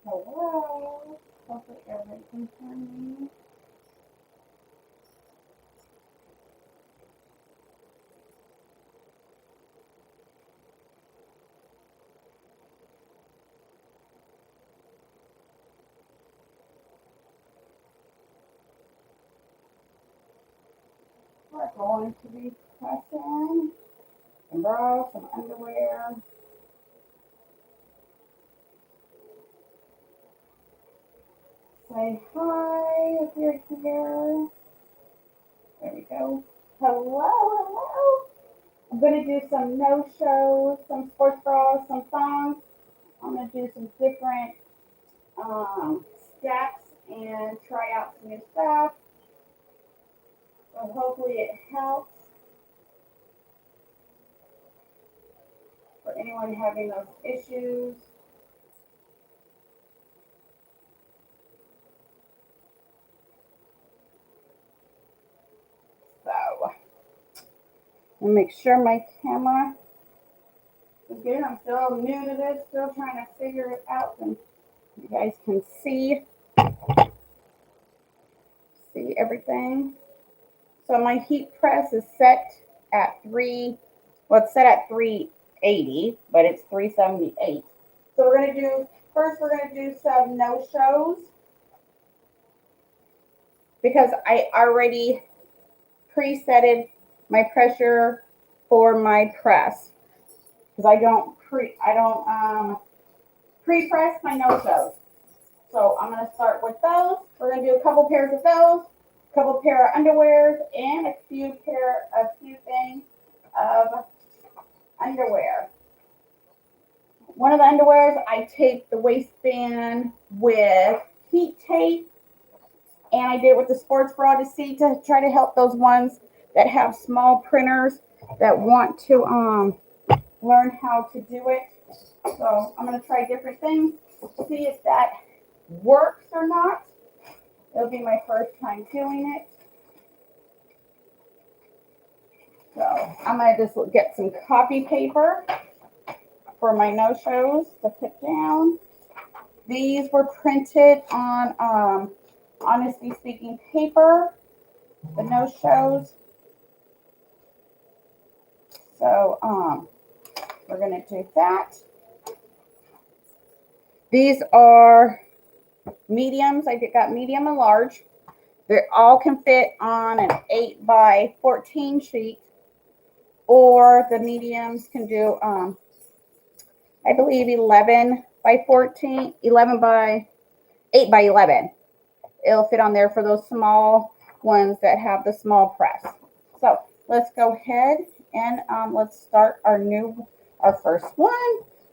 Hello. Hopefully everybody can hear me. We're going to be pressing some bras, some underwear. Say hi if you're here. There we go. Hello, hello. I'm going to do some no-shows, some sports bras, some thongs. I'm going to do some different steps and try out some new stuff. So hopefully it helps for anyone having those issues. So, and make sure my camera is good. I'm still new to this, still trying to figure it out, and you guys can see everything. So my heat press is set at it's set at 380, but it's 378. So we're gonna do some no shows because I already presetted my pressure for my press because I don't pre-press my no-shows. So I'm going to start with those. We're going to do a couple pairs of those, a couple pair of underwears, and a few things of underwear. One of the underwears, I taped the waistband with heat tape, and I did it with the sports bra to try to help those ones that have small printers that want to learn how to do it. So I'm going to try different things, see if that works or not. It'll be my first time doing it. So I'm going to just get some copy paper for my no-shows to put down. These were printed on Honesty Speaking paper, the no-shows. So we're going to do that. These are mediums. I got medium and large. They all can fit on an 8 by 14 sheet, or the mediums can do, I believe 11 by 14, 11 by 8 by 11. It'll fit on there for those small ones that have the small press. So let's go ahead and let's start our first one.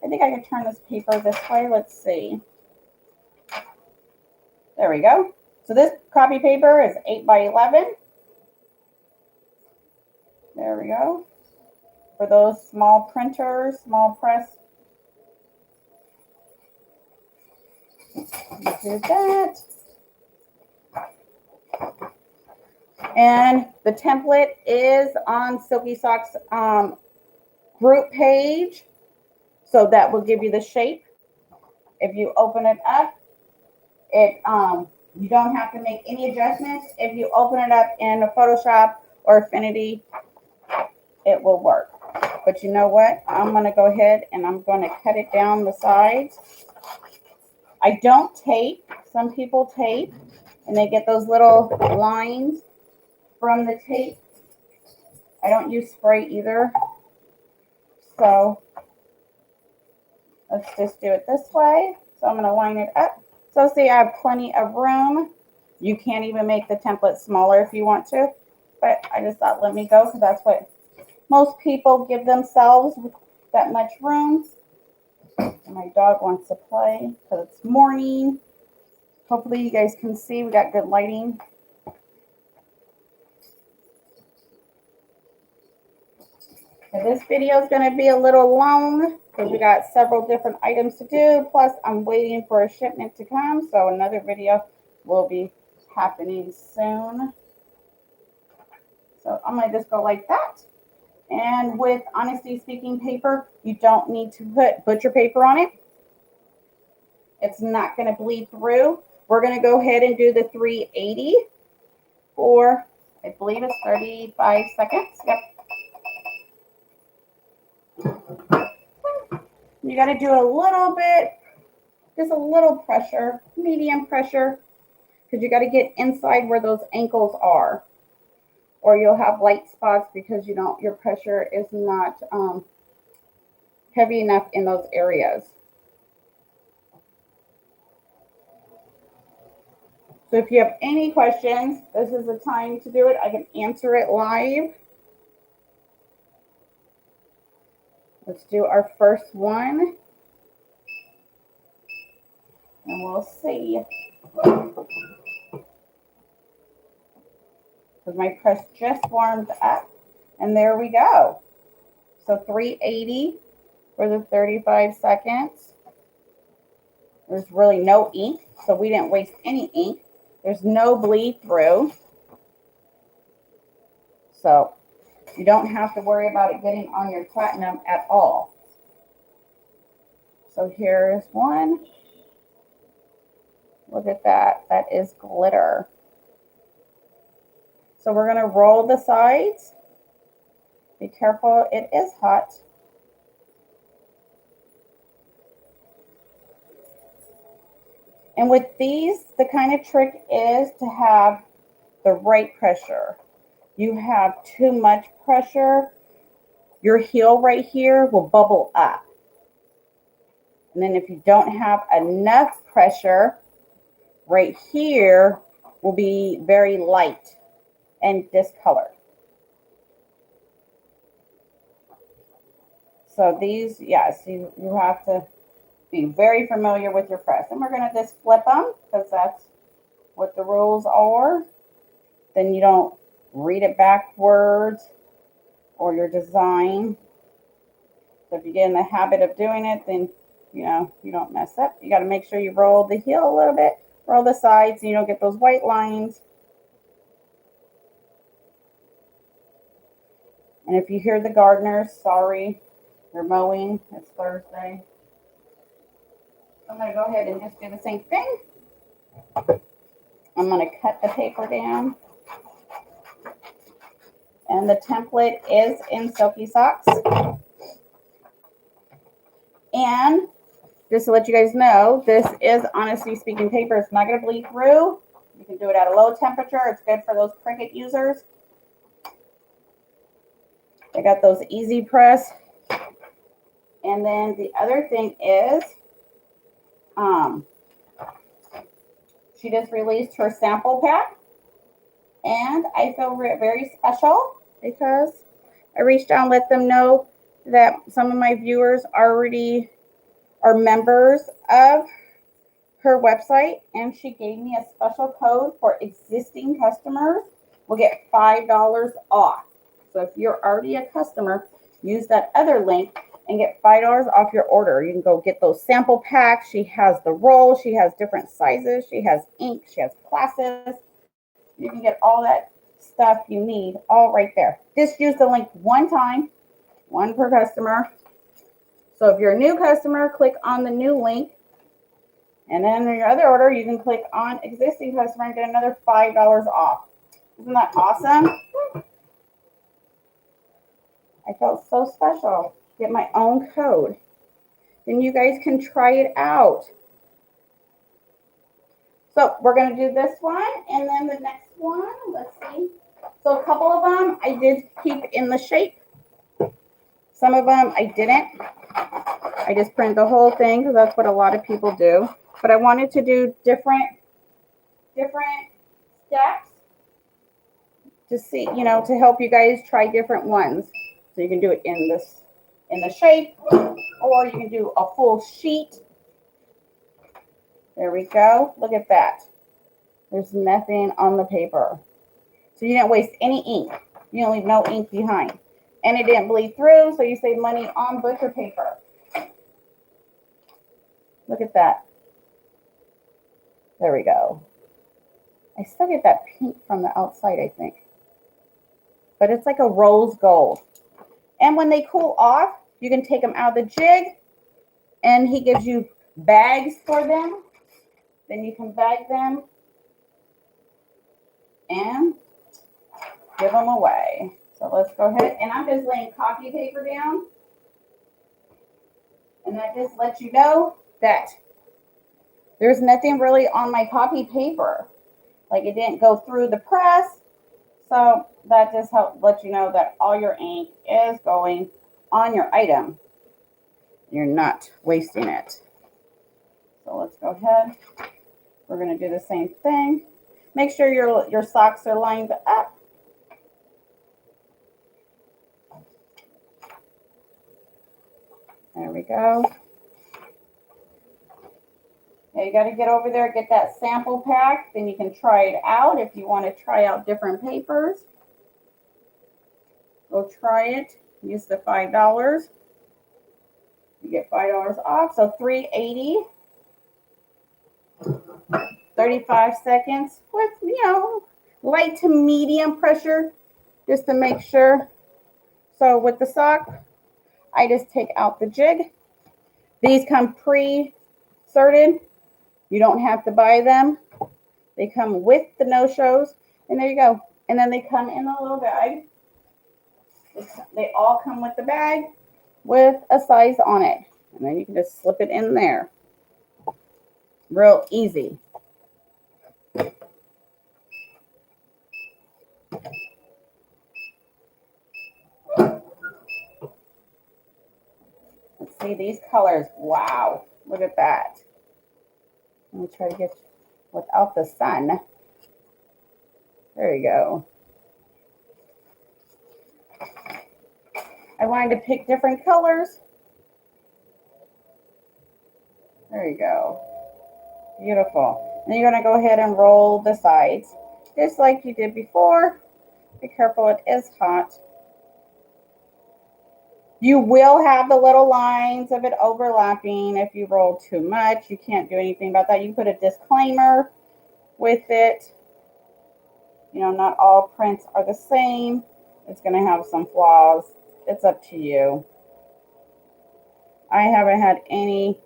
I think I can turn this paper this way. Let's see. There we go. So this copy paper is 8 by 11. There we go. For those small printers, small press. Do that. And the template is on Silky Sock's group page. So that will give you the shape. If you open it up, you don't have to make any adjustments. If you open it up in a Photoshop or Affinity, it will work. But you know what? I'm going to go ahead and I'm going to cut it down the sides. I don't tape. Some people tape and they get those little lines from the tape. I don't use spray either. So let's just do it this way. So I'm going to line it up. So see, I have plenty of room. You can't even make the template smaller if you want to. But I just thought, let me go, because that's what most people give themselves, that much room. My dog wants to play because it's morning. Hopefully you guys can see we got good lighting. And this video is going to be a little long because we got several different items to do. Plus, I'm waiting for a shipment to come, so another video will be happening soon. So I'm going to just go like that. And with Honesty Speaking paper, you don't need to put butcher paper on it. It's not going to bleed through. We're going to go ahead and do the 380 for, I believe it's 35 seconds. Yep. You got to do a little bit, just a little pressure, medium pressure, because you got to get inside where those ankles are, or you'll have light spots because your pressure is not heavy enough in those areas. So if you have any questions, this is the time to do it. I can answer it live. Let's do our first one. And we'll see. Because my press just warmed up. And there we go. So 380 for the 35 seconds. There's really no ink, so we didn't waste any ink. There's no bleed through. So you don't have to worry about it getting on your platinum at all. So here's one. Look at that. That is glitter. So we're going to roll the sides. Be careful, it is hot. And with these, the kind of trick is to have the right pressure. You have too much pressure, your heel right here will bubble up. And then if you don't have enough pressure, right here will be very light and discolored. So these, yes, you have to be very familiar with your press. And we're going to just flip them because that's what the rules are. Then you don't read it backwards or your design. So if you get in the habit of doing it, then you don't mess up. You got to make sure you roll the heel a little bit, roll the sides, so you don't get those white lines. And if you hear the gardeners, sorry, they're mowing. It's Thursday. I'm going to go ahead and just do the same thing. I'm going to cut the paper down. And the template is in Silky Socks. And just to let you guys know, this is Honestly Speaking paper. It's not going to bleed through. You can do it at a low temperature. It's good for those Cricut users. I got those easy press. And then the other thing is, she just released her sample pack. And I feel very special because I reached out and let them know that some of my viewers already are members of her website, and she gave me a special code for existing customers. We'll get $5 off. So if you're already a customer, use that other link and get $5 off your order. You can go get those sample packs. She has the roll. She has different sizes. She has ink. She has classes. You can get all that stuff you need all right there. Just use the link one time, one per customer. So if you're a new customer, click on the new link. And then in your other order, you can click on existing customer and get another $5 off. Isn't that awesome? I felt so special. Get my own code. Then you guys can try it out. So we're going to do this one and then the next one. Let's see. So a couple of them I did keep in the shape. Some of them I didn't. I just printed the whole thing because that's what a lot of people do. But I wanted to do different steps to see, to help you guys try different ones. So you can do it in the shape, or you can do a full sheet. There we go. Look at that. There's nothing on the paper. So you didn't waste any ink. You don't leave no ink behind. And it didn't bleed through, so you save money on butcher paper. Look at that. There we go. I still get that pink from the outside, I think. But it's like a rose gold. And when they cool off, you can take them out of the jig, and he gives you bags for them, then you can bag them and give them away. So let's go ahead, and I'm just laying copy paper down, and that just lets you know that there's nothing really on my copy paper. Like it didn't go through the press. So that just helps let you know that all your ink is going on your item. You're not wasting it. So let's go ahead. We're going to do the same thing. Make sure your socks are lined up. There we go. Now you got to get over there, get that sample pack. Then you can try it out if you want to try out different papers. Go try it. Use the $5. You get $5 off. So $3.80. 35 seconds with, light to medium pressure just to make sure. So with the sock, I just take out the jig. These come pre-sorted. You don't have to buy them. They come with the no-shows. And there you go. And then they come in a little bag. They all come with the bag with a size on it. And then you can just slip it in there. Real easy. Let's see these colors. Wow. Look at that. Let me try to get without the sun. There you go. I wanted to pick different colors. There you go. Beautiful. And you're going to go ahead and roll the sides just like you did before. Be careful, it is hot. You will have the little lines of it overlapping if you roll too much. You can't do anything about that. You put a disclaimer with it. Not all prints are the same. It's going to have some flaws. It's up to you. I haven't had any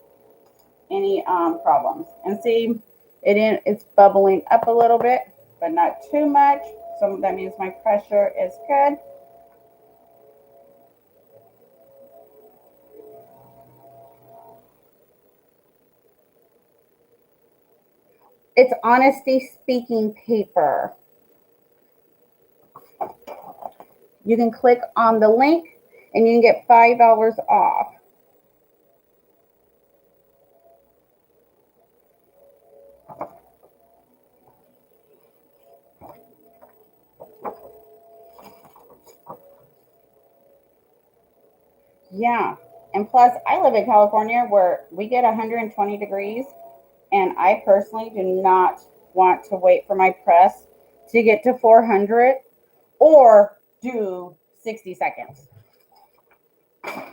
problems. And see, it's bubbling up a little bit, but not too much. So that means my pressure is good. It's honesty speaking paper. You can click on the link and you can get $5 off. Yeah. And plus, I live in California where we get 120 degrees. And I personally do not want to wait for my press to get to 400 or do 60 seconds.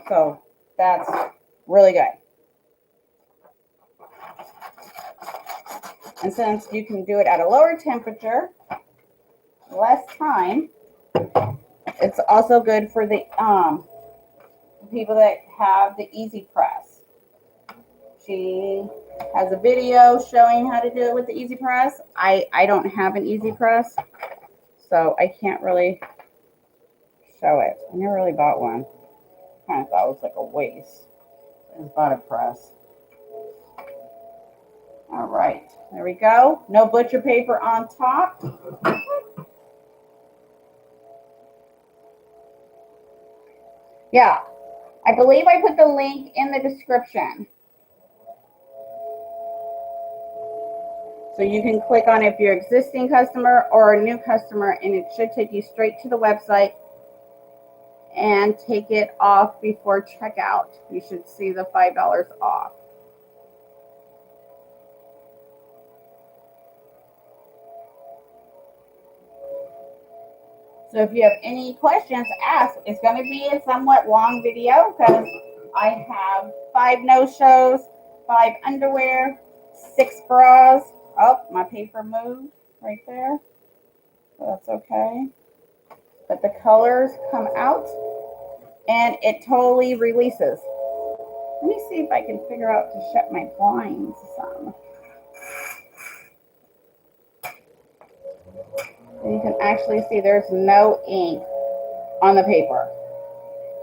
So that's really good. And since you can do it at a lower temperature, less time, it's also good for the people that have the easy press. She has a video showing how to do it with the easy press. I don't have an easy press, so I can't really show it. I never really bought one. Kind of thought it was like a waste. I just bought a press. All right, there we go. No butcher paper on top. Yeah, I believe I put the link in the description. So you can click on it if you're an existing customer or a new customer, and it should take you straight to the website and take it off before checkout. You should see the $5 off. So if you have any questions, ask. It's going to be a somewhat long video because I have 5 no-shows, 5 underwear, 6 bras. Oh, my paper moved right there. So that's okay. But the colors come out and it totally releases. Let me see if I can figure out to shut my blinds some. And you can actually see there's no ink on the paper.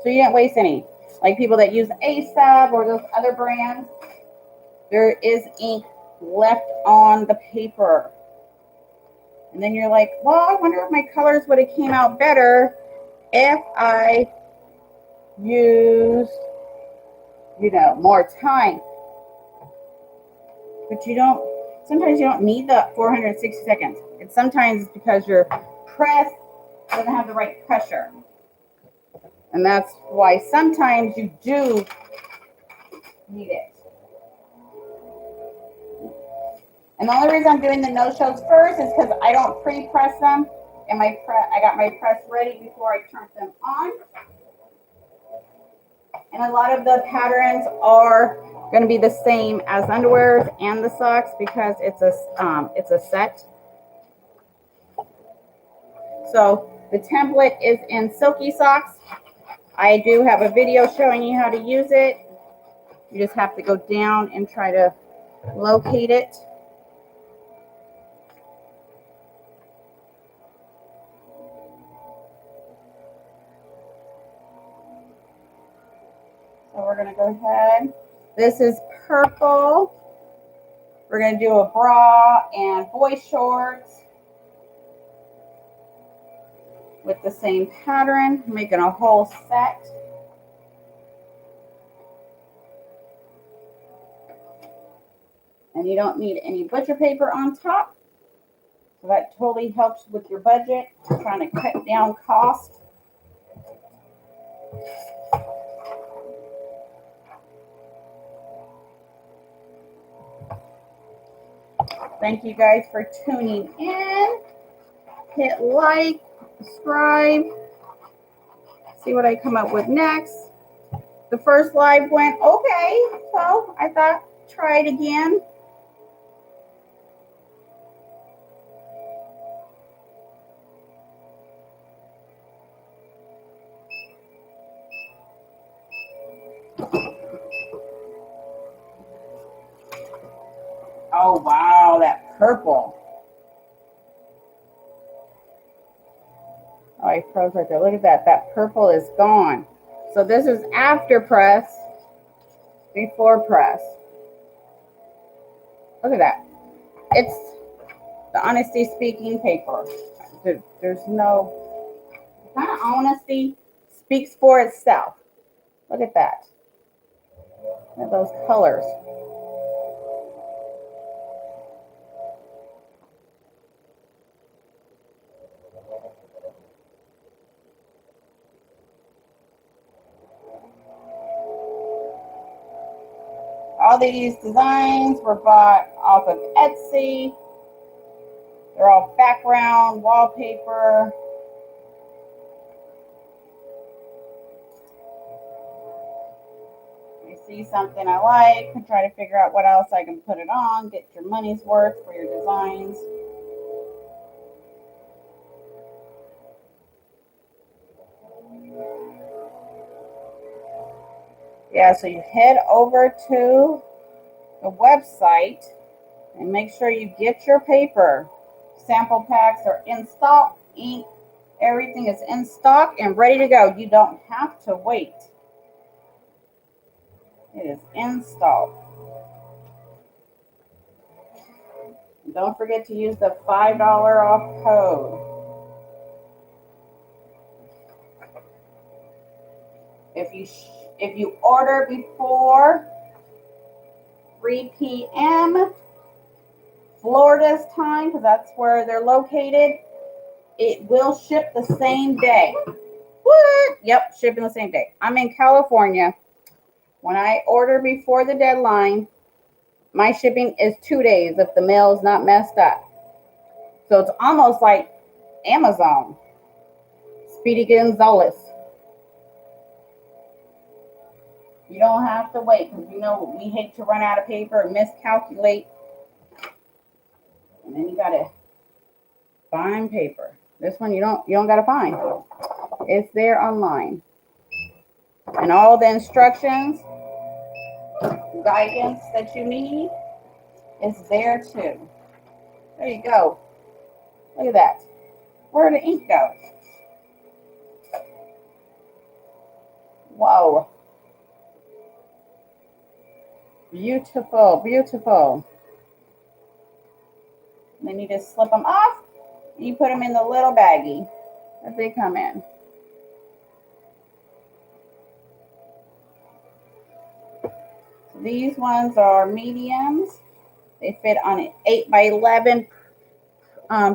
So you didn't waste any. Like people that use ASAP or those other brands, there is ink left on the paper. And then you're like, well, I wonder if my colors would have came out better if I used, more time. But you don't, sometimes you don't need the 460 seconds. It's sometimes because your press doesn't have the right pressure. And that's why sometimes you do need it. And the only reason I'm doing the no-shows first is because I don't pre-press them. And I got my press ready before I turned them on. And a lot of the patterns are going to be the same as underwears and the socks because it's a set. So the template is in Silky socks. I do have a video showing you how to use it. You just have to go down and try to locate it. So we're going to go ahead. This is purple. We're going to do a bra and boy shorts with the same pattern, making a whole set. And you don't need any butcher paper on top. So that totally helps with your budget, trying to cut down cost. Thank you guys for tuning in. Hit like, subscribe, see what I come up with next. The first live went okay, so I thought try it again. Oh wow, that purple. Oh, I froze right there. Look at that. That purple is gone. So this is after press, before press. Look at that. It's the honesty speaking paper. There's no kind of honesty speaks for itself. Look at that. Look at those colors. All these designs were bought off of Etsy. They're all background, wallpaper. You see something I like, and try to figure out what else I can put it on, get your money's worth for your designs. Yeah, so you head over to the website and make sure you get your paper. Sample packs are in stock, ink, everything is in stock and ready to go. You don't have to wait. It is in stock. And don't forget to use the $5 off code. If you order before 3 p.m. Florida's time, because that's where they're located, it will ship the same day. What? Yep, shipping the same day. I'm in California. When I order before the deadline, my shipping is 2 days if the mail is not messed up. So it's almost like Amazon. Speedy Gonzalez. You don't have to wait because we hate to run out of paper and miscalculate. And then you gotta find paper. This one you don't gotta find. It's there online. And all the instructions guidance that you need is there too. There you go. Look at that. Where did the ink go? Whoa. Beautiful, beautiful. And then you just slip them off. And you put them in the little baggie as they come in. So these ones are mediums. They fit on an 8 by 11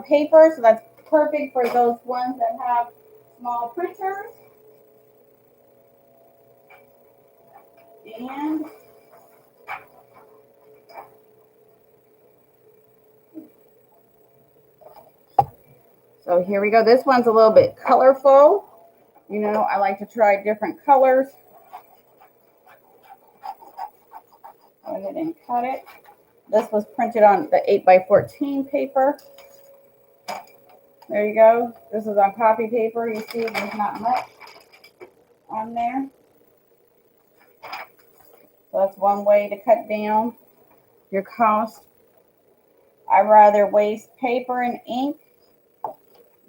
paper, so that's perfect for those ones that have small printers. And so here we go. This one's a little bit colorful. You know, I like to try different colors. Go ahead and cut it. This was printed on the 8 by 14 paper. There you go. This is on copy paper. You see there's not much on there. So that's one way to cut down your cost. I'd rather waste paper and ink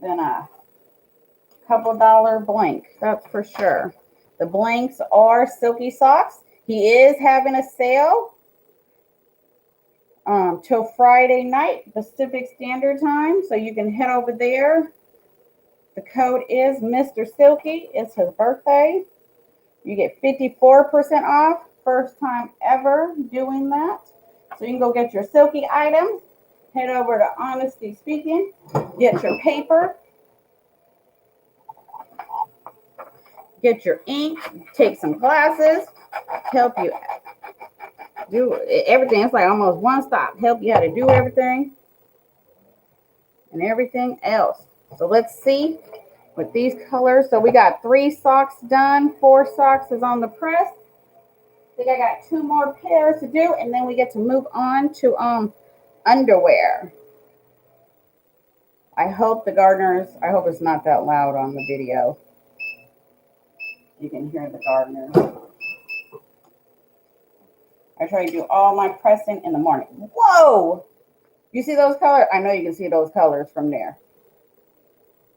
than a couple $1 blank. That's for sure. The blanks are Silky socks. He is having a sale till Friday night Pacific Standard Time, so you can head over there. The code is Mr. Silky. It's his birthday. You get 54% off. First time ever doing that. So you can go get your Silky items. Head over to Honesty Speaking. Get your paper. Get your ink. Take some classes. Help you do everything. It's like almost one stop. Help you how to do everything and everything else. So let's see with these colors. So we got 3 socks done. 4 socks is on the press. I think I got 2 more pairs to do, and then we get to move on to underwear. I hope the gardeners, I hope it's not that loud on the video. You can hear the gardeners. I try to do all my pressing in the morning. Whoa! You see those colors? I know you can see those colors from there.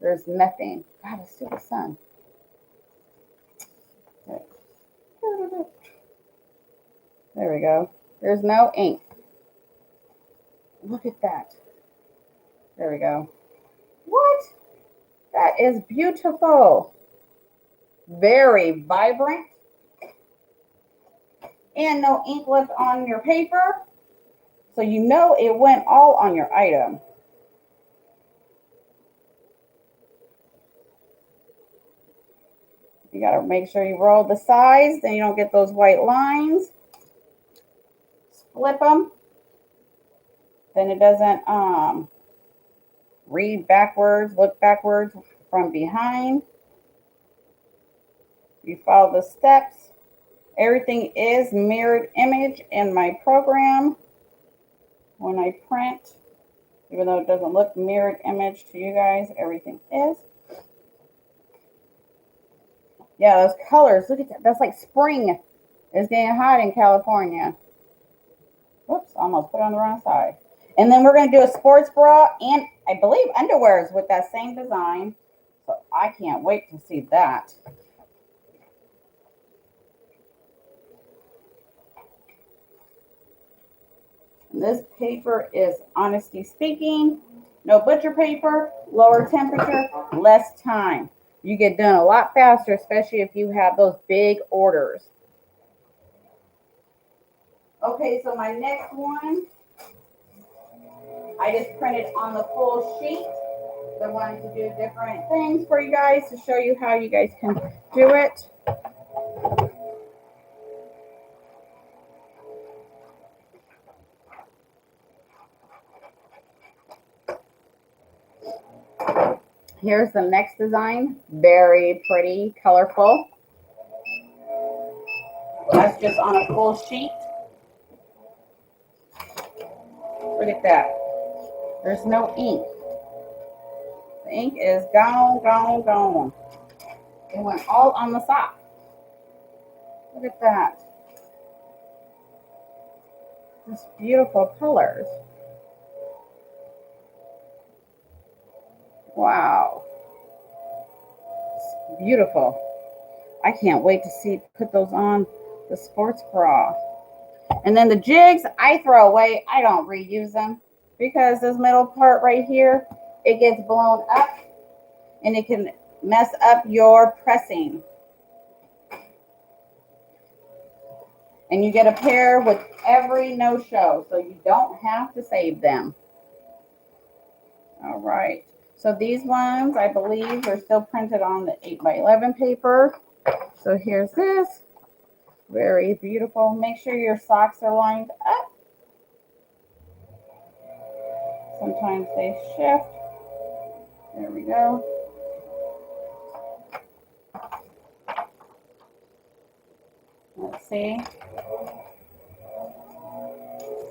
There's nothing. God, it's still the sun. There we go. There's no ink. Look at that. There we go. What? That is beautiful. Very vibrant. And no ink left on your paper. So you know it went all on your item. You got to make sure you roll the sides, then you don't get those white lines. Flip them. Then it doesn't read backwards, look backwards from behind. You follow the steps. Everything is mirrored image in my program. When I print, even though it doesn't look mirrored image to you guys, everything is. Yeah, those colors, look at that. That's like spring. It's getting hot in California. Whoops, almost put it on the wrong side. And then we're going to do a sports bra and I believe underwears with that same design. So I can't wait to see that. And this paper is Honesty Speaking. No butcher paper, lower temperature, less time. You get done a lot faster, especially if you have those big orders. Okay, so my next one, I just printed on the full sheet. I wanted to do different things for you guys to show you how you guys can do it. Here's the next design. Very pretty, colorful. That's just on a full sheet. Look at that. There's no ink. The ink is gone, gone, gone. It went all on the sock. Look at that. Just beautiful colors. Wow. It's beautiful. I can't wait to see put those on the sports bra. And then the jigs I throw away. I don't reuse them because this middle part right here, it gets blown up and it can mess up your pressing. And you get a pair with every no-show, so you don't have to save them. All right. So these ones, I believe, are still printed on the 8x11 paper. So here's this. Very beautiful. Make sure your socks are lined up. Sometimes they shift. There we go. Let's see.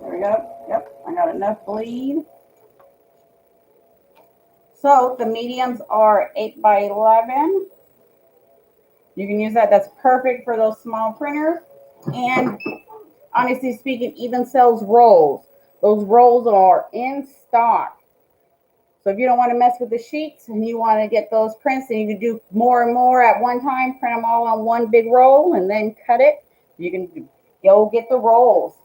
There we go. Yep, I got enough bleed. So the mediums are 8x11. You can use that. That's perfect for those small printers. And honestly speaking, even sells rolls. Those rolls are in stock. So if you don't want to mess with the sheets and you want to get those prints, and you can do more and more at one time, print them all on one big roll and then cut it, you can go get the rolls.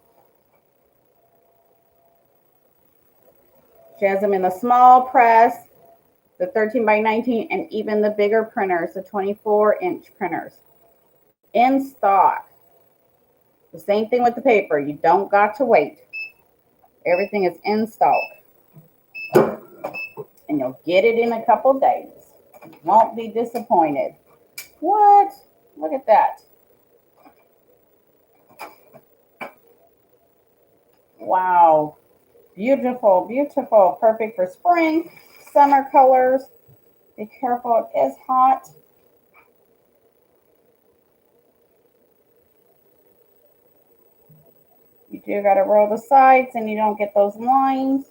She has them in the small press, the 13x19, and even the bigger printers, the 24-inch printers. In stock. The same thing with the paper. You don't got to wait. Everything is in stock. And you'll get it in a couple days. You won't be disappointed. What? Look at that. Wow. Beautiful, beautiful. Perfect for spring, summer colors. Be careful, it is hot. You do got to roll the sides and you don't get those lines.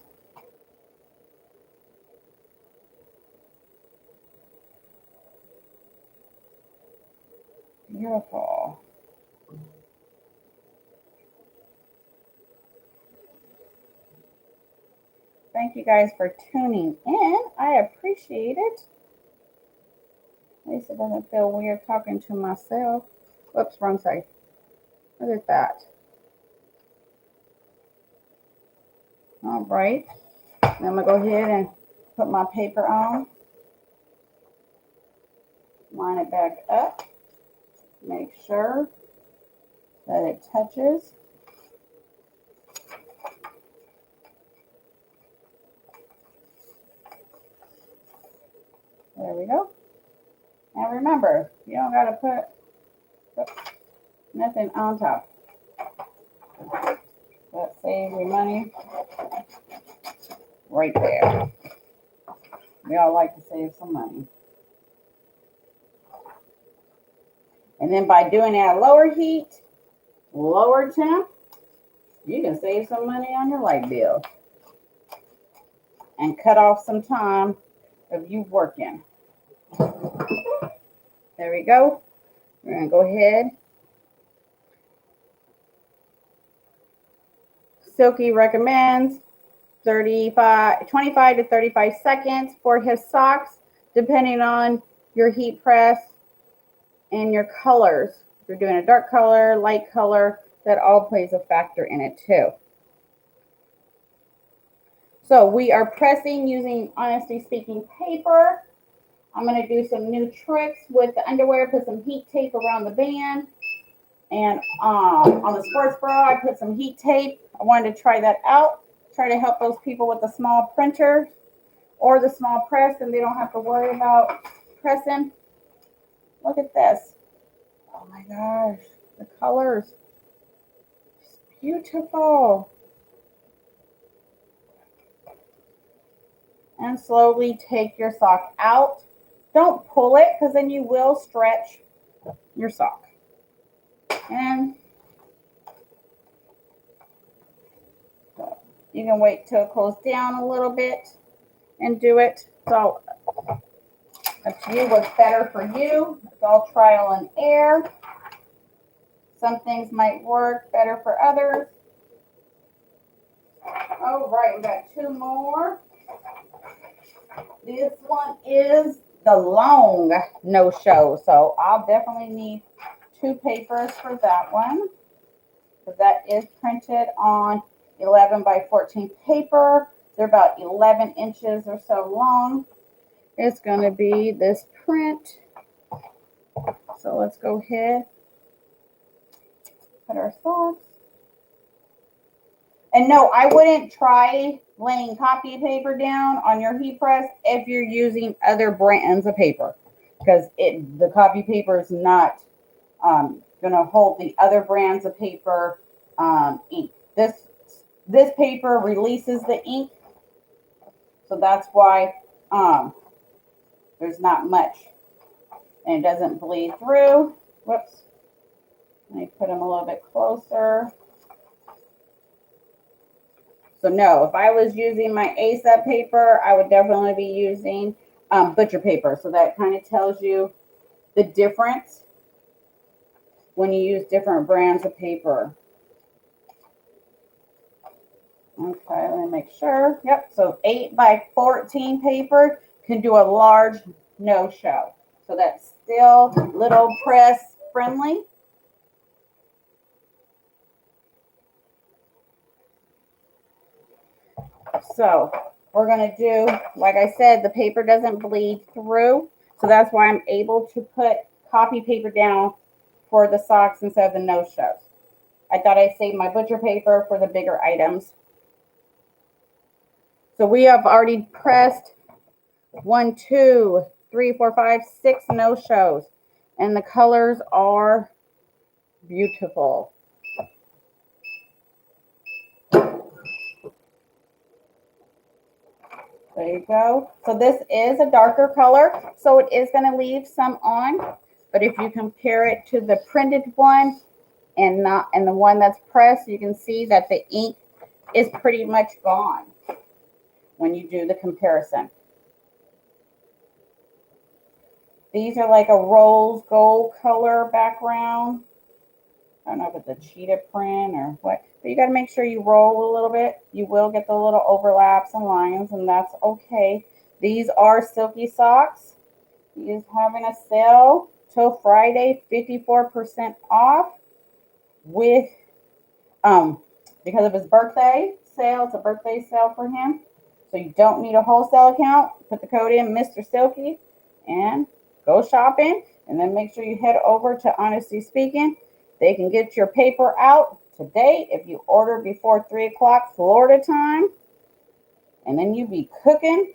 Beautiful. Thank you guys for tuning in. I appreciate it. At least it doesn't feel weird talking to myself. Whoops, wrong side. Look at that. All right. Then I'm going to go ahead and put my paper on. Line it back up. Make sure that it touches. There we go. And remember, you don't got to put nothing on top. That saves you money right there. We all like to save some money. And then by doing it at lower heat, lower temp, you can save some money on your light bill and cut off some time of you working. There we go. We're going to go ahead. Silky recommends 25 to 35 seconds for his socks, depending on your heat press and your colors. If you're doing a dark color, light color, that all plays a factor in it too. So we are pressing using, honestly speaking, paper. I'm going to do some new tricks with the underwear, put some heat tape around the band. And on the sports bra, I put some heat tape. I wanted to try that out. Try to help those people with the small printer or the small press, and they don't have to worry about pressing. Look at this. Oh my gosh, the colors. It's beautiful. And slowly take your sock out. Don't pull it, because then you will stretch your sock. And so you can wait till it cools down a little bit and do it. So up to you what's better for you. It's all trial and error. Some things might work better for others. All right, we got two more. This one is the long no-show, so I'll definitely need two papers for that one. So that is printed on 11 by 14 paper. They're about 11 inches or so long. It's going to be this print. So let's go ahead, put our socks. And no, I wouldn't try laying copy paper down on your heat press if you're using other brands of paper, because the copy paper is not going to hold the other brands of paper ink. This paper releases the ink, so that's why there's not much, and it doesn't bleed through. Whoops. Let me put them a little bit closer. So no, if I was using my ASAP paper, I would definitely be using butcher paper. So that kind of tells you the difference when you use different brands of paper. Okay, let me make sure. Yep, so 8 by 14 paper can do a large no-show. So that's still little press friendly. So we're going to do, like I said, the paper doesn't bleed through. So that's why I'm able to put copy paper down for the socks instead of the no-shows. I thought I'd save my butcher paper for the bigger items. So we have already pressed 1, 2, 3, 4, 5, 6 no-shows. And the colors are beautiful. There you go. So this is a darker color, so it is going to leave some on. But if you compare it to the printed one and the one that's pressed, you can see that the ink is pretty much gone when you do the comparison. These are like a rose gold color background. I don't know if it's a cheetah print or what, but you got to make sure you roll a little bit. You will get the little overlaps and lines, and that's okay. These are Silky socks. He is having a sale till Friday, 54% off with, because of his birthday sale. It's a birthday sale for him. So you don't need a wholesale account. Put the code in Mr. Silky and go shopping. And then make sure you head over to Honesty Speaking. They can get your paper out today if you order before 3 o'clock Florida time. And then you be cooking.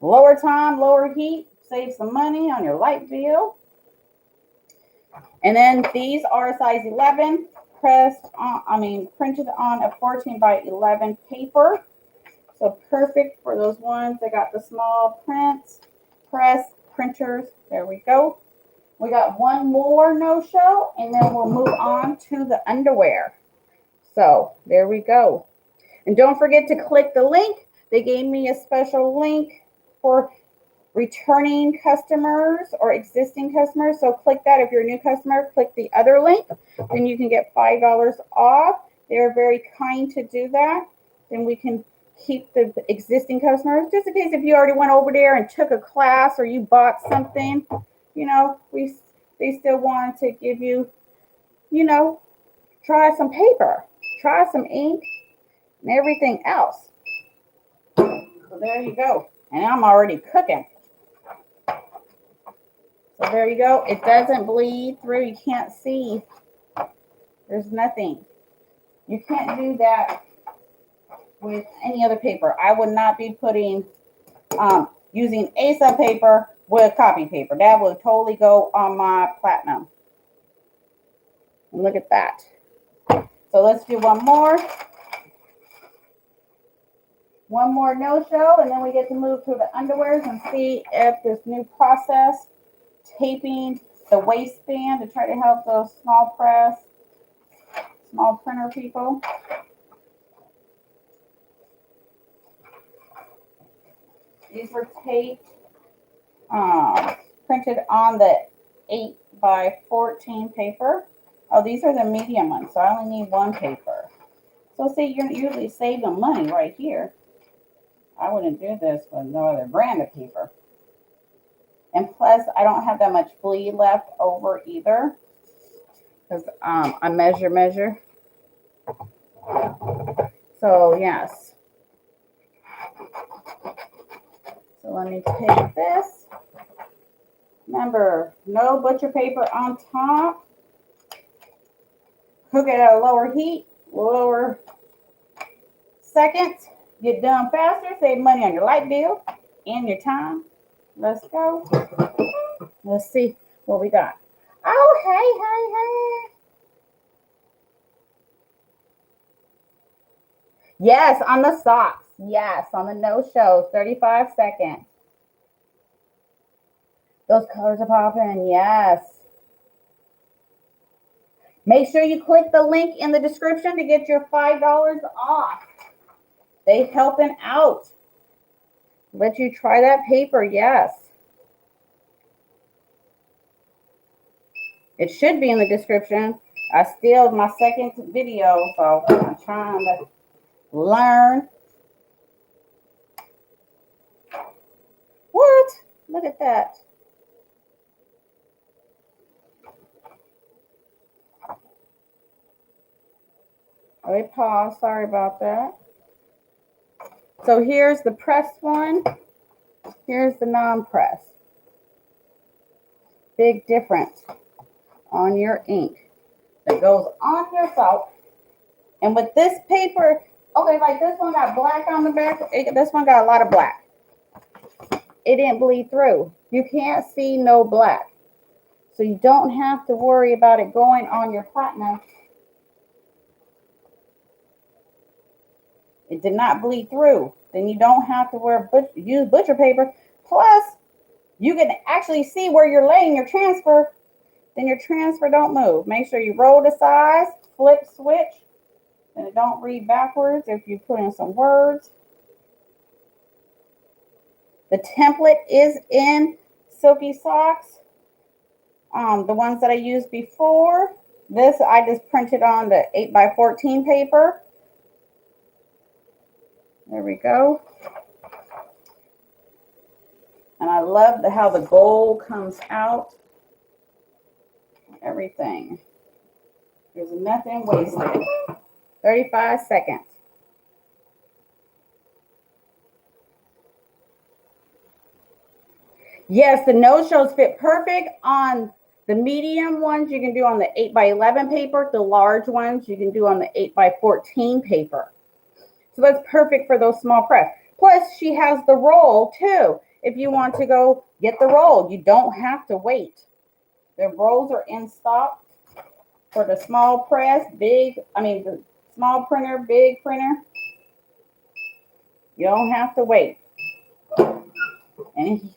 Lower time, lower heat. Save some money on your light bill. And then these are size 11, printed on a 14 by 11 paper. So perfect for those ones that got the small press printers. There we go. We got one more no-show, and then we'll move on to the underwear. So there we go. And don't forget to click the link. They gave me a special link for returning customers or existing customers. So click that. If you're a new customer, click the other link. Then you can get $5 off. They're very kind to do that. Then we can keep the existing customers, just in case if you already went over there and took a class or you bought something, they still wanted to give you, try some paper, try some ink, and everything else. So there you go. And I'm already cooking. So there you go. It doesn't bleed through. You can't see. There's nothing. You can't do that with any other paper. I would not be putting, using ASA paper with copy paper. That would totally go on my platinum. And look at that. So let's do one more. One more no-show, and then we get to move to the underwears and see if this new process, taping the waistband to try to help those small printer people. These were taped, printed on the 8 by 14 paper. Oh, these are the medium ones, so I only need one paper. So see, you're usually saving money right here. I wouldn't do this with no other brand of paper. And plus, I don't have that much bleed left over either. Because I measure. So yes. So let me take this. Remember, no butcher paper on top. Cook it at a lower heat, lower seconds. Get done faster, save money on your light bill and your time. Let's go. Let's see what we got. Oh, hey. Yes, on the socks. Yes, on the no-shows, 35 seconds. Those colors are popping, yes. Make sure you click the link in the description to get your $5 off. They helping out. Let you try that paper, yes. It should be in the description. I stealed my second video, so I'm trying to learn. What? Look at that. Wait, pause. Sorry about that. So here's the pressed one. Here's the non-press. Big difference on your ink that goes on your soap. And with this paper, okay, like this one got black on the back. This one got a lot of black. It didn't bleed through. You can't see no black. So you don't have to worry about it going on your platinum. It did not bleed through. Then you don't have to use butcher paper. Plus, you can actually see where you're laying your transfer. Then your transfer don't move. Make sure you roll the size, flip switch, and it don't read backwards if you put in some words. The template is in Silky socks. The ones that I used before. This I just printed on the 8x14 paper. There we go. And I love how the gold comes out. Everything. There's nothing wasted. 35 seconds. Yes, the no-shows fit perfect on the medium ones you can do on the 8x11 paper. The large ones you can do on the 8x14 paper. So that's perfect for those small press. Plus, she has the roll too. If you want to go get the roll, you don't have to wait. The rolls are in stock for the small press, the small printer, big printer. You don't have to wait. And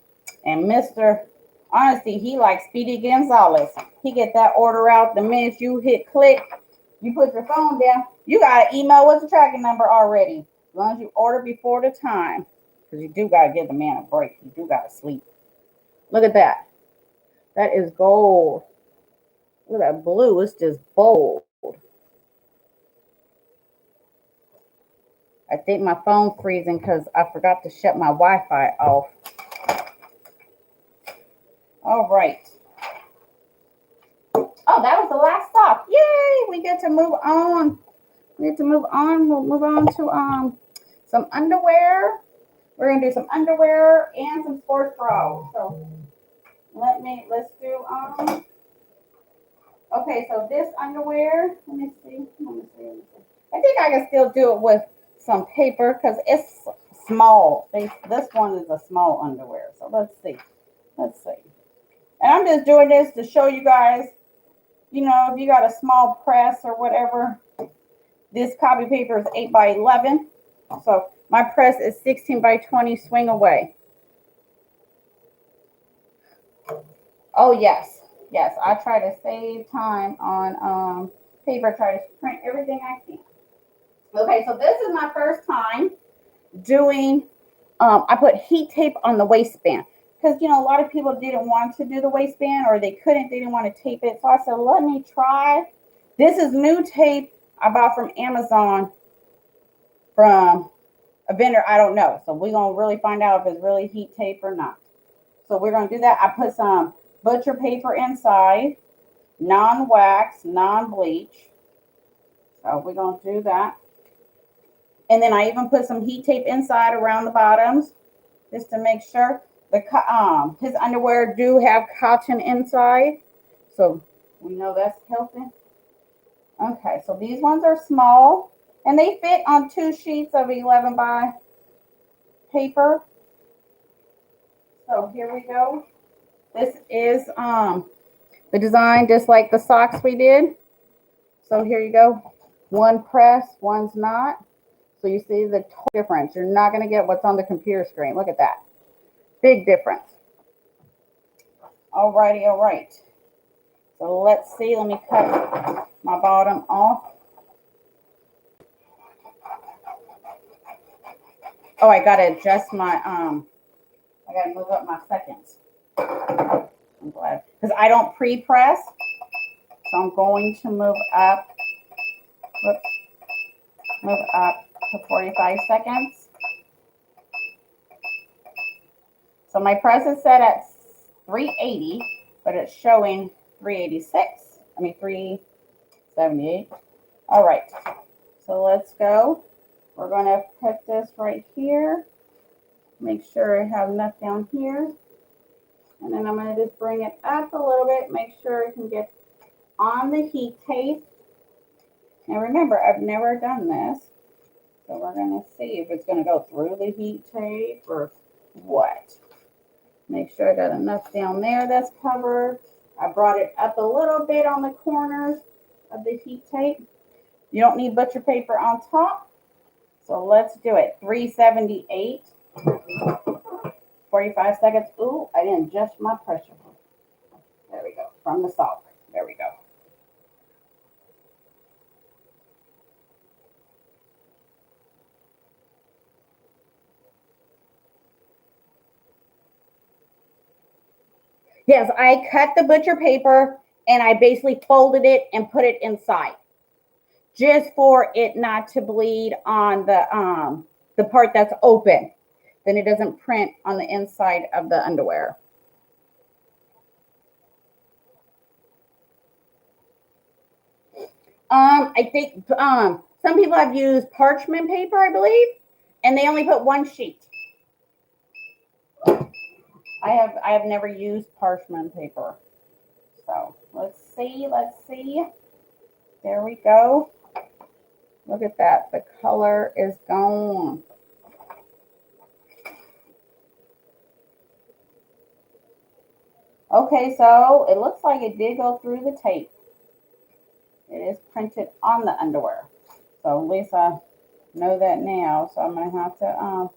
Mr. Honesty, he like Speedy Gonzalez. He get that order out the minute you hit click. You put your phone down. You got an email with the tracking number already. As long as you order before the time. Because you do got to give the man a break. You do got to sleep. Look at that. That is gold. Look at that blue. It's just bold. I think my phone's freezing because I forgot to shut my Wi-Fi off. All right. Oh, that was the last stop. Yay! We get to move on. We'll move on to some underwear. We're gonna do some underwear and some sports bras. So let's do okay, so this underwear, let me see. I think I can still do it with some paper because it's small. This one is a small underwear. So let's see. And I'm just doing this to show you guys, if you got a small press or whatever, this copy paper is 8x11. So my press is 16x20 swing away. Oh, yes. I try to save time on paper. Try to print everything I can. Okay, so this is my first time doing, I put heat tape on the waistband. Because, a lot of people didn't want to do the waistband or they didn't want to tape it. So I said, let me try. This is new tape I bought from Amazon. from a vendor, I don't know. So we're going to really find out if it's really heat tape or not. So we're going to do that. I put some butcher paper inside, non-wax, non-bleach. So we're going to do that. And then I even put some heat tape inside around the bottoms just to make sure. His underwear do have cotton inside. So we know that's helping. Okay, so these ones are small. And they fit on 2 sheets of 11 by paper. So here we go. This is the design just like the socks we did. So here you go. One press, one's not. So you see the difference. You're not going to get what's on the computer screen. Look at that. Big difference. Alrighty, all right. So let's see. Let me cut my bottom off. Oh, I got to adjust my, I got to move up my seconds. I'm glad. Because I don't pre-press. So I'm going to move up. Whoops. Move up to 45 seconds. So my press is set at 380, but it's showing 386. I mean 378. All right. So let's go. We're going to put this right here. Make sure I have enough down here. And then I'm going to just bring it up a little bit. Make sure it can get on the heat tape. Now remember, I've never done this. So we're going to see if it's going to go through the heat tape or what. Make sure I got enough down there that's covered. I brought it up a little bit on the corners of the heat tape. You don't need butcher paper on top. So let's do it. 378. 45 seconds. Ooh, I didn't adjust my pressure. There we go. From the sock. There we go. Yes, I cut the butcher paper and I basically folded it and put it inside. Just for it not to bleed on the part that's open. Then it doesn't print on the inside of the underwear. I think some people have used parchment paper, I believe, and they only put 1 sheet. I have never used parchment paper. So let's see. There we go. Look at that. The color is gone. Okay, so it looks like it did go through the tape. It is printed on the underwear. So at least I know that now. So I'm going to have to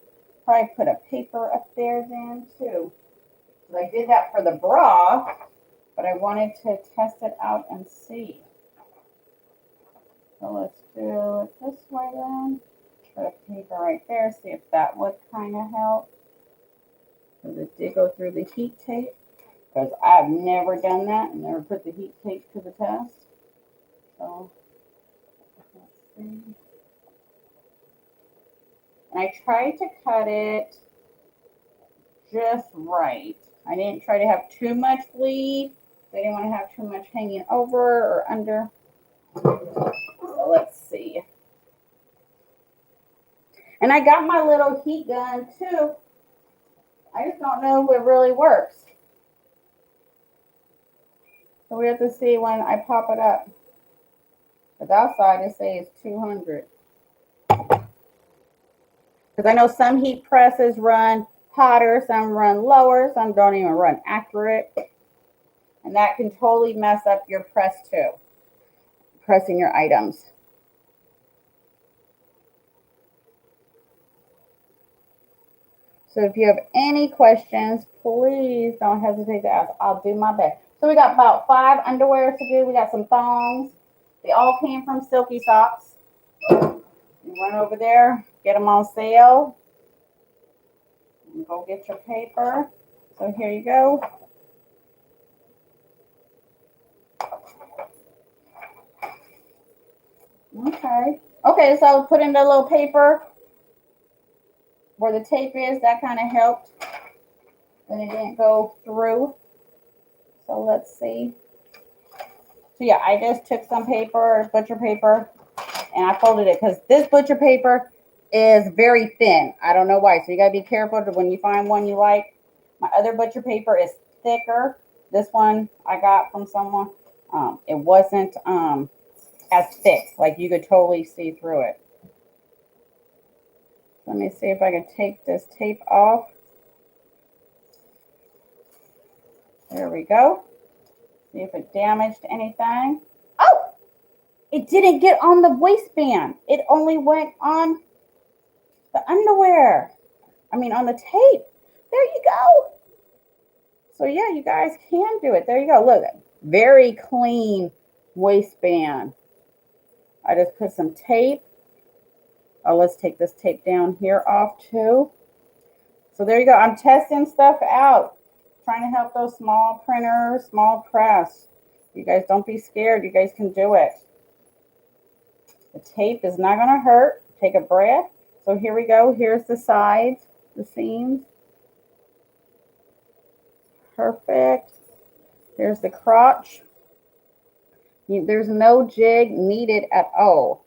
probably put a paper up there then too. I did that for the bra, but I wanted to test it out and see. So let's do it this way then. Put a paper right there, see if that would kind of help. Because it did go through the heat tape. Because I've never done that, never put the heat tape to the test. So let's see. And I tried to cut it just right. I didn't try to have too much bleed. I didn't want to have too much hanging over or under. So let's see. And I got my little heat gun too. I just don't know if it really works. So we have to see when I pop it up. But outside it says 200. Because I know some heat presses run hotter, some run lower, some don't even run accurate. And that can totally mess up your press too. Pressing your items. So if you have any questions, please don't hesitate to ask. I'll do my best. So we got about 5 underwears to do. We got some thongs. They all came from Silky Socks. You run over there, get them on sale. And go get your paper. So here you go. Okay. Okay, so put in the little paper where the tape is, that kind of helped. And it didn't go through. So let's see. So yeah, I just took some paper, butcher paper, and I folded it because this butcher paper is very thin. I don't know why. So you got to be careful when you find one you like. My other butcher paper is thicker. This one I got from someone. It wasn't as thick. Like you could totally see through it. Let me see if I can take this tape off. There we go. See if it damaged anything. Oh! It didn't get on the waistband. It only went on the underwear. I mean, on the tape. There you go. So yeah, you guys can do it. There you go. Look, very clean waistband. I just put some tape. Oh, let's take this tape down here off too. So there you go. I'm testing stuff out. Trying to help those small printers, small press. You guys don't be scared. You guys can do it. The tape is not going to hurt. Take a breath. So here we go. Here's the sides, the seams. Perfect. There's the crotch. There's no jig needed at all.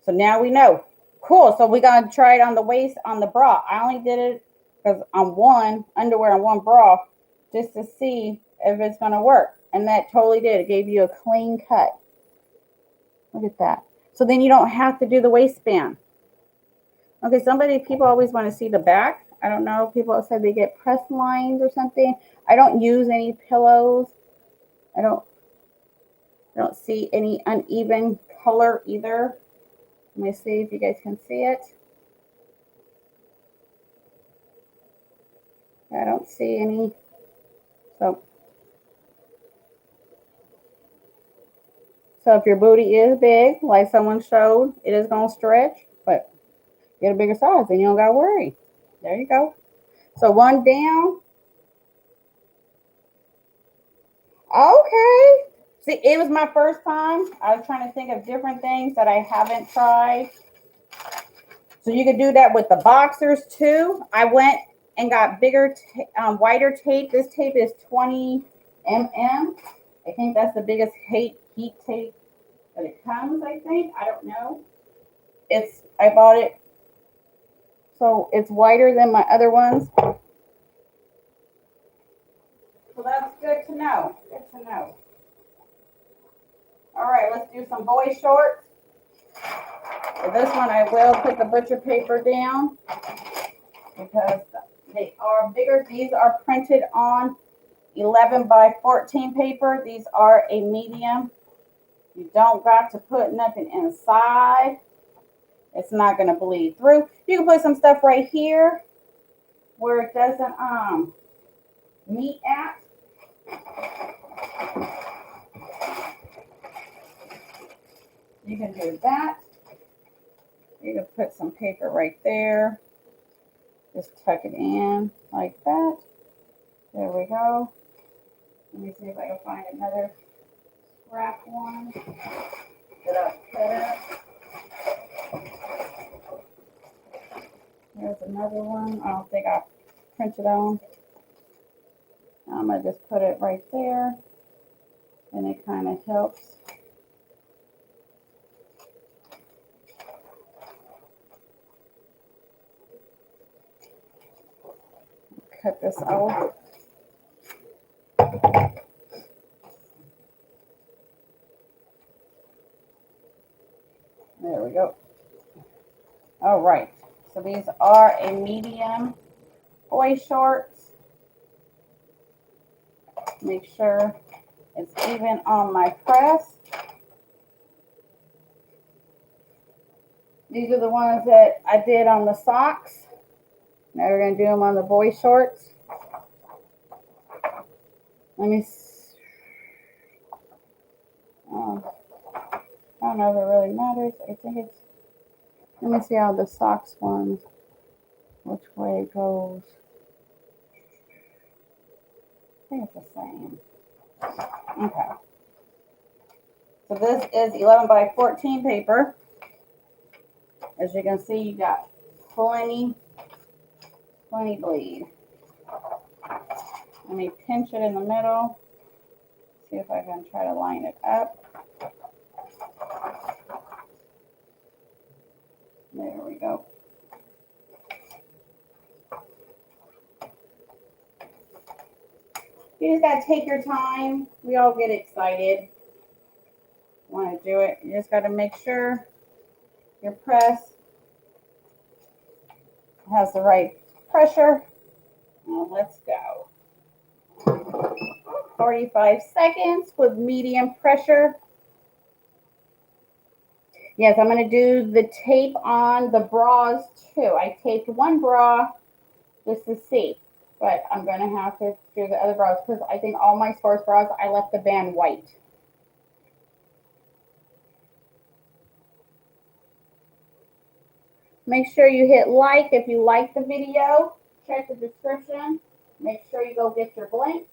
So now we know. Cool. So we're going to try it on the waist, on the bra. I only did it because on one underwear and one bra just to see if it's going to work. And that totally did. It gave you a clean cut. Look at that. So then you don't have to do the waistband. Okay, people always want to see the back. I don't know if people said they get press lines or something. I don't use any pillows. I don't see any uneven color either. Let me see if you guys can see it. I don't see any. So if your booty is big, like someone showed, it is going to stretch, but get a bigger size, then you don't got to worry. There you go. So one down. Okay. See, it was my first time. I was trying to think of different things that I haven't tried. So you could do that with the boxers too. I went and got bigger, wider tape. This tape is 20 mm. I think that's the biggest heat tape that it comes, I think. I don't know. I bought it. So it's wider than my other ones. So that's good to know. Good to know. All right, let's do some boy shorts. For this one, I will put the butcher paper down because they are bigger. These are printed on 11 by 14 paper. These are a medium. You don't got to put nothing inside. It's not going to bleed through. You can put some stuff right here where it doesn't meet at. You can do that. You can put some paper right there. Just tuck it in like that. There we go. Let me see if I can find another scrap one that I've cut up. There's another one. I don't think I printed on. I'm going to just put it right there. And it kind of helps. Cut this out. There we go. All right. So these are a medium boy shorts. Make sure it's even on my press. These are the ones that I did on the socks. Now we're going to do them on the boy shorts. Let me see. Oh, I don't know if it really matters. I think it's, let me see how the socks ones, which way it goes. I think it's the same. Okay. So this is 11 by 14 paper. As you can see, you got plenty bleed. Let me pinch it in the middle. See if I can try to line it up. There we go. You just gotta take your time. We all get excited. Want to do it. You just gotta make sure your press has the right pressure. Now let's go. 45 seconds with medium pressure. Yes, I'm going to do the tape on the bras too. I taped one bra just to see, but I'm going to have to do the other bras because I think all my sports bras, I left the band white. Make sure you hit like if you like the video. Check the description. Make sure you go get your blanks.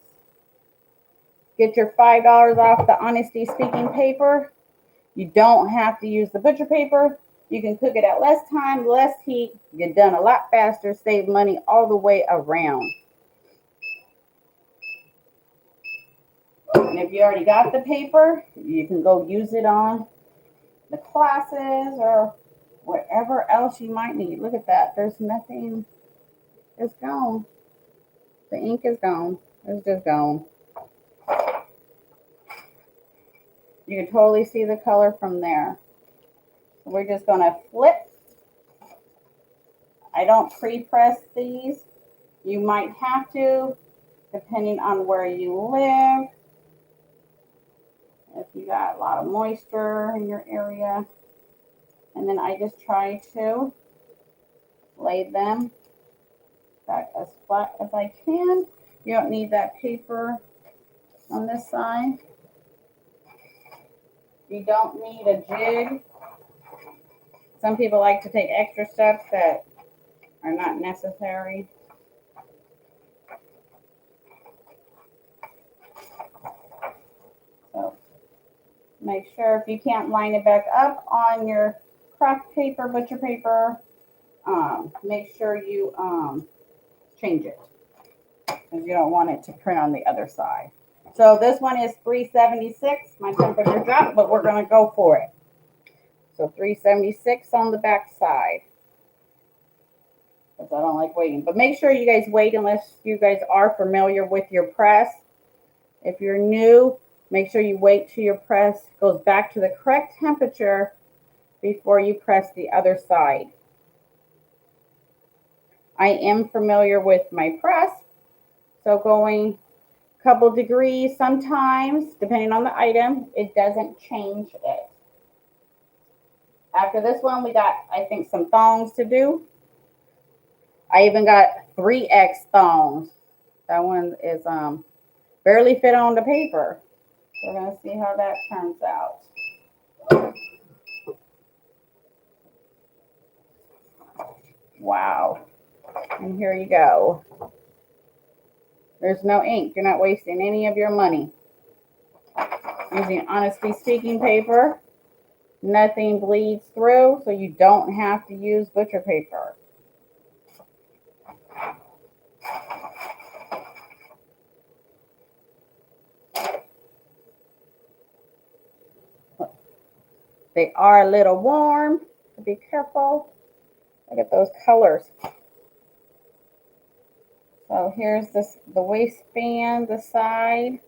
Get your $5 off the Honesty Speaking paper. You don't have to use the butcher paper. You can cook it at less time, less heat. Get done a lot faster, save money all the way around. And if you already got the paper, you can go use it on the classes or whatever else you might need. Look at that. There's nothing. It's gone. The ink is gone. It's just gone. You can totally see the color from there. We're just going to flip. I don't pre-press these. You might have to, depending on where you live. If you got a lot of moisture in your area. And then I just try to lay them back as flat as I can. You don't need that paper on this side. You don't need a jig. Some people like to take extra steps that are not necessary. So make sure if you can't line it back up on your craft paper, butcher paper, make sure you change it because you don't want it to print on the other side. So this one is 376. My temperature dropped, but we're going to go for it. So 376 on the back side. Because I don't like waiting. But make sure you guys wait unless you guys are familiar with your press. If you're new, make sure you wait till your press goes back to the correct temperature before you press the other side. I am familiar with my press. So going a couple degrees sometimes, depending on the item, it doesn't change it. After this one, we got, I think, some thongs to do. I even got 3X thongs. That one is barely fit on the paper. We're going to see how that turns out. Wow. And here you go. There's no ink. You're not wasting any of your money. Using Honesty Speaking paper. Nothing bleeds through, so you don't have to use butcher paper. They are a little warm, so be careful. Look at those colors. So here's the waistband, the side.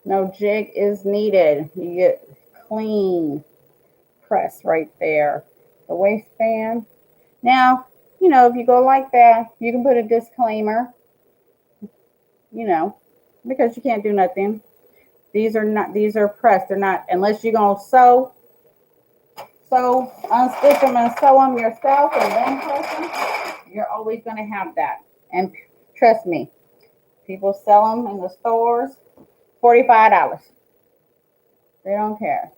No jig is needed. You get clean press right there. The waistband. Now, you know, if you go like that, you can put a disclaimer, you know, because you can't do nothing. These are pressed. They're not, unless you're going to sew, unstitch them and sew them yourself and then press them, you're always going to have that. And trust me, people sell them in the stores, $45. They don't care.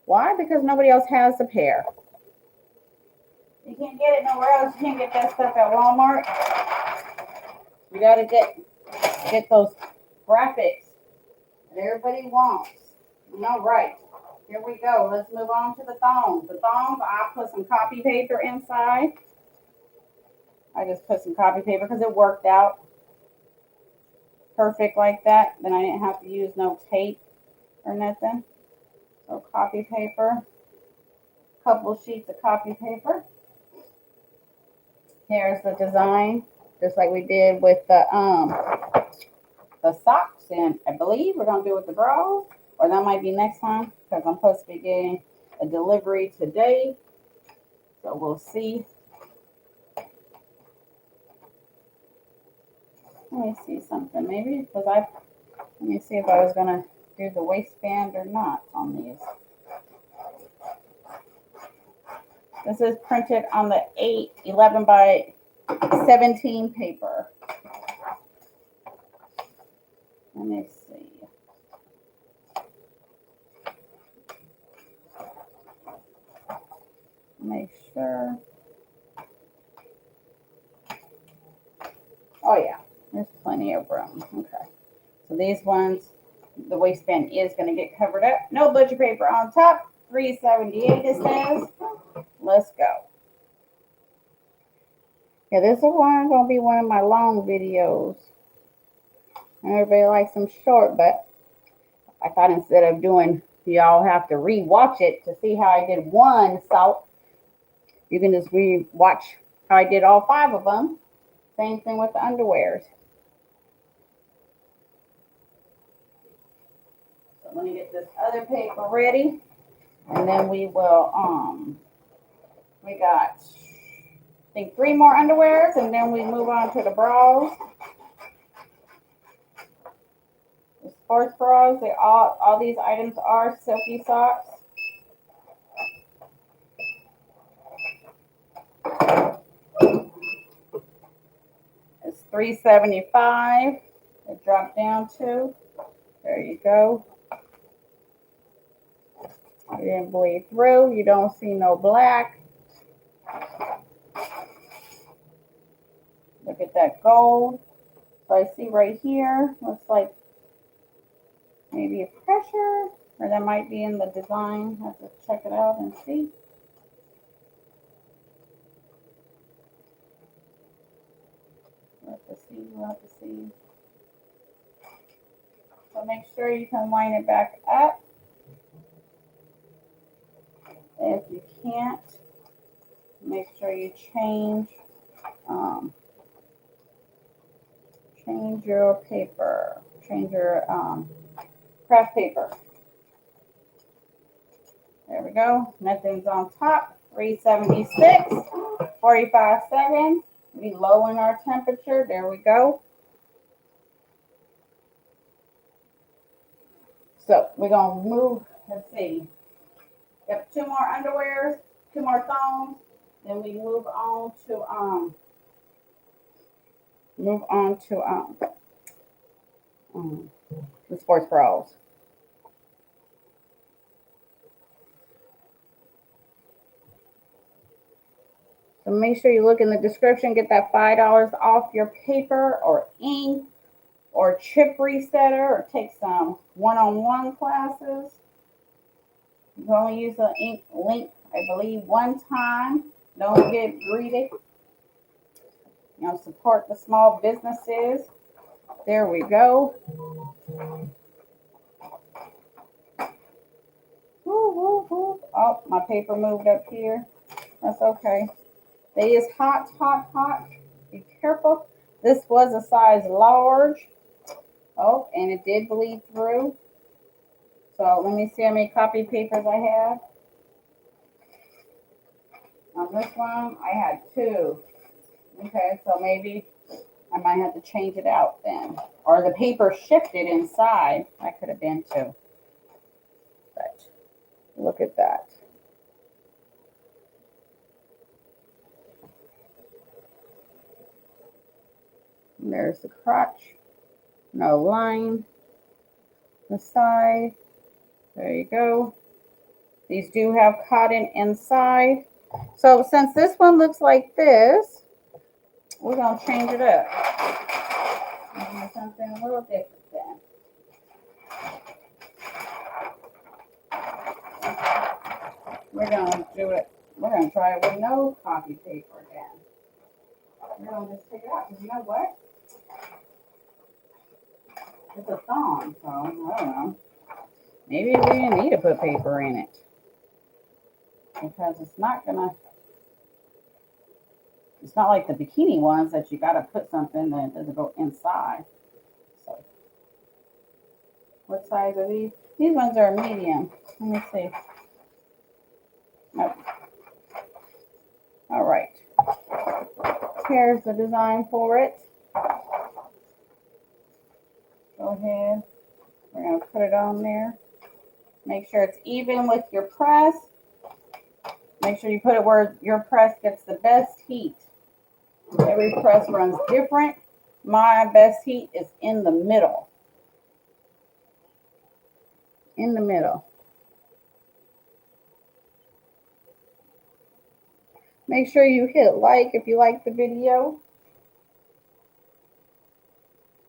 Why? Because nobody else has the pair. You can't get it nowhere else. You can't get that stuff at Walmart. You got to get those graphics that everybody wants. All right. here we go. Let's move on to the thongs. The thongs, I put some copy paper inside. I just put some copy paper because it worked out perfect like that. Then I didn't have to use no tape or nothing. So copy paper, couple sheets of copy paper. Here's the design, just like we did with the socks, and I believe we're gonna do it with the bras, or that might be next time because I'm supposed to be getting a delivery today. So we'll see. Let me see something maybe because let me see if I was gonna do the waistband or not on these. This is printed on the 11 by 17 paper. Let me see. Make sure. Oh yeah, there's plenty of room. Okay. So these ones, the waistband is going to get covered up. No butcher paper on top. $3.78 it says. Let's go. Yeah, this is going to be one of my long videos. Everybody likes them short, but I thought instead of doing, y'all have to re-watch it to see how I did one salt. You can just re-watch how I did all 5 of them. Same thing with the underwears. So let me get this other paper ready. And then we will, we got, I think 3 more underwears, and then we move on to the bras. The sports bras, all these items are Silky socks. It's $3.75. It dropped down to. There you go. I didn't bleed through. You don't see no black. Look at that gold. So I see right here, looks like maybe a pressure, or that might be in the design. I have to check it out and see. We'll have to see. So make sure you can line it back up. If you can't, make sure you change your paper, change your craft paper. There we go. Nothing's on top. 376, 45 seconds. We lowering our temperature. There we go. So we're gonna move. Let's see. Yep, 2 more underwears, 2 more thongs. Then we move on to the sports bras. So make sure you look in the description, get that $5 off your paper or ink or chip resetter, or take some one-on-one classes. You can only use the ink link, I believe, 1 time. Don't get greedy. You know, support the small businesses. There we go. Woo, woo, woo. Oh, my paper moved up here. That's okay. They is hot, hot, hot. Be careful. This was a size large. Oh, and it did bleed through. So let me see how many copy papers I have. On this one, I had 2. Okay, so maybe I might have to change it out then. Or the paper shifted inside. That could have been too. But look at that. And there's the crotch. No line. The side. There you go. These do have cotton inside. So since this one looks like this, we're going to change it up. Do something a little different then. We're gonna do it. We're gonna try it with no copy paper again. We're gonna just take it out because you know what? It's a thong, so I don't know. Maybe we didn't need to put paper in it because it's not like the bikini ones that you gotta put something that doesn't go inside. So, what size are these? These ones are medium. Let me see. Nope. All right. Here's the design for it. Go ahead. We're going to put it on there. Make sure it's even with your press. Make sure you put it where your press gets the best heat. Every press runs different. My best heat is in the middle. In the middle. Make sure you hit like if you like the video.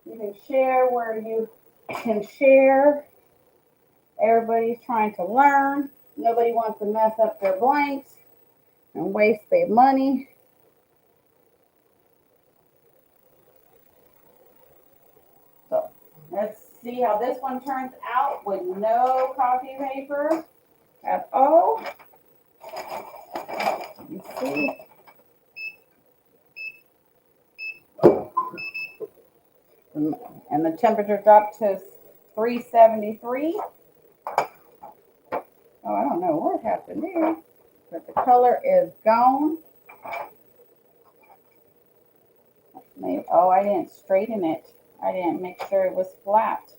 You can share where you can share. Everybody's trying to learn. Nobody wants to mess up their blanks and waste their money. So let's see how this one turns out with no copy paper at all. Let me see. And the temperature dropped to 373. Oh, I don't know what happened there, but the color is gone. Maybe, oh, I didn't straighten it. I didn't make sure it was flat.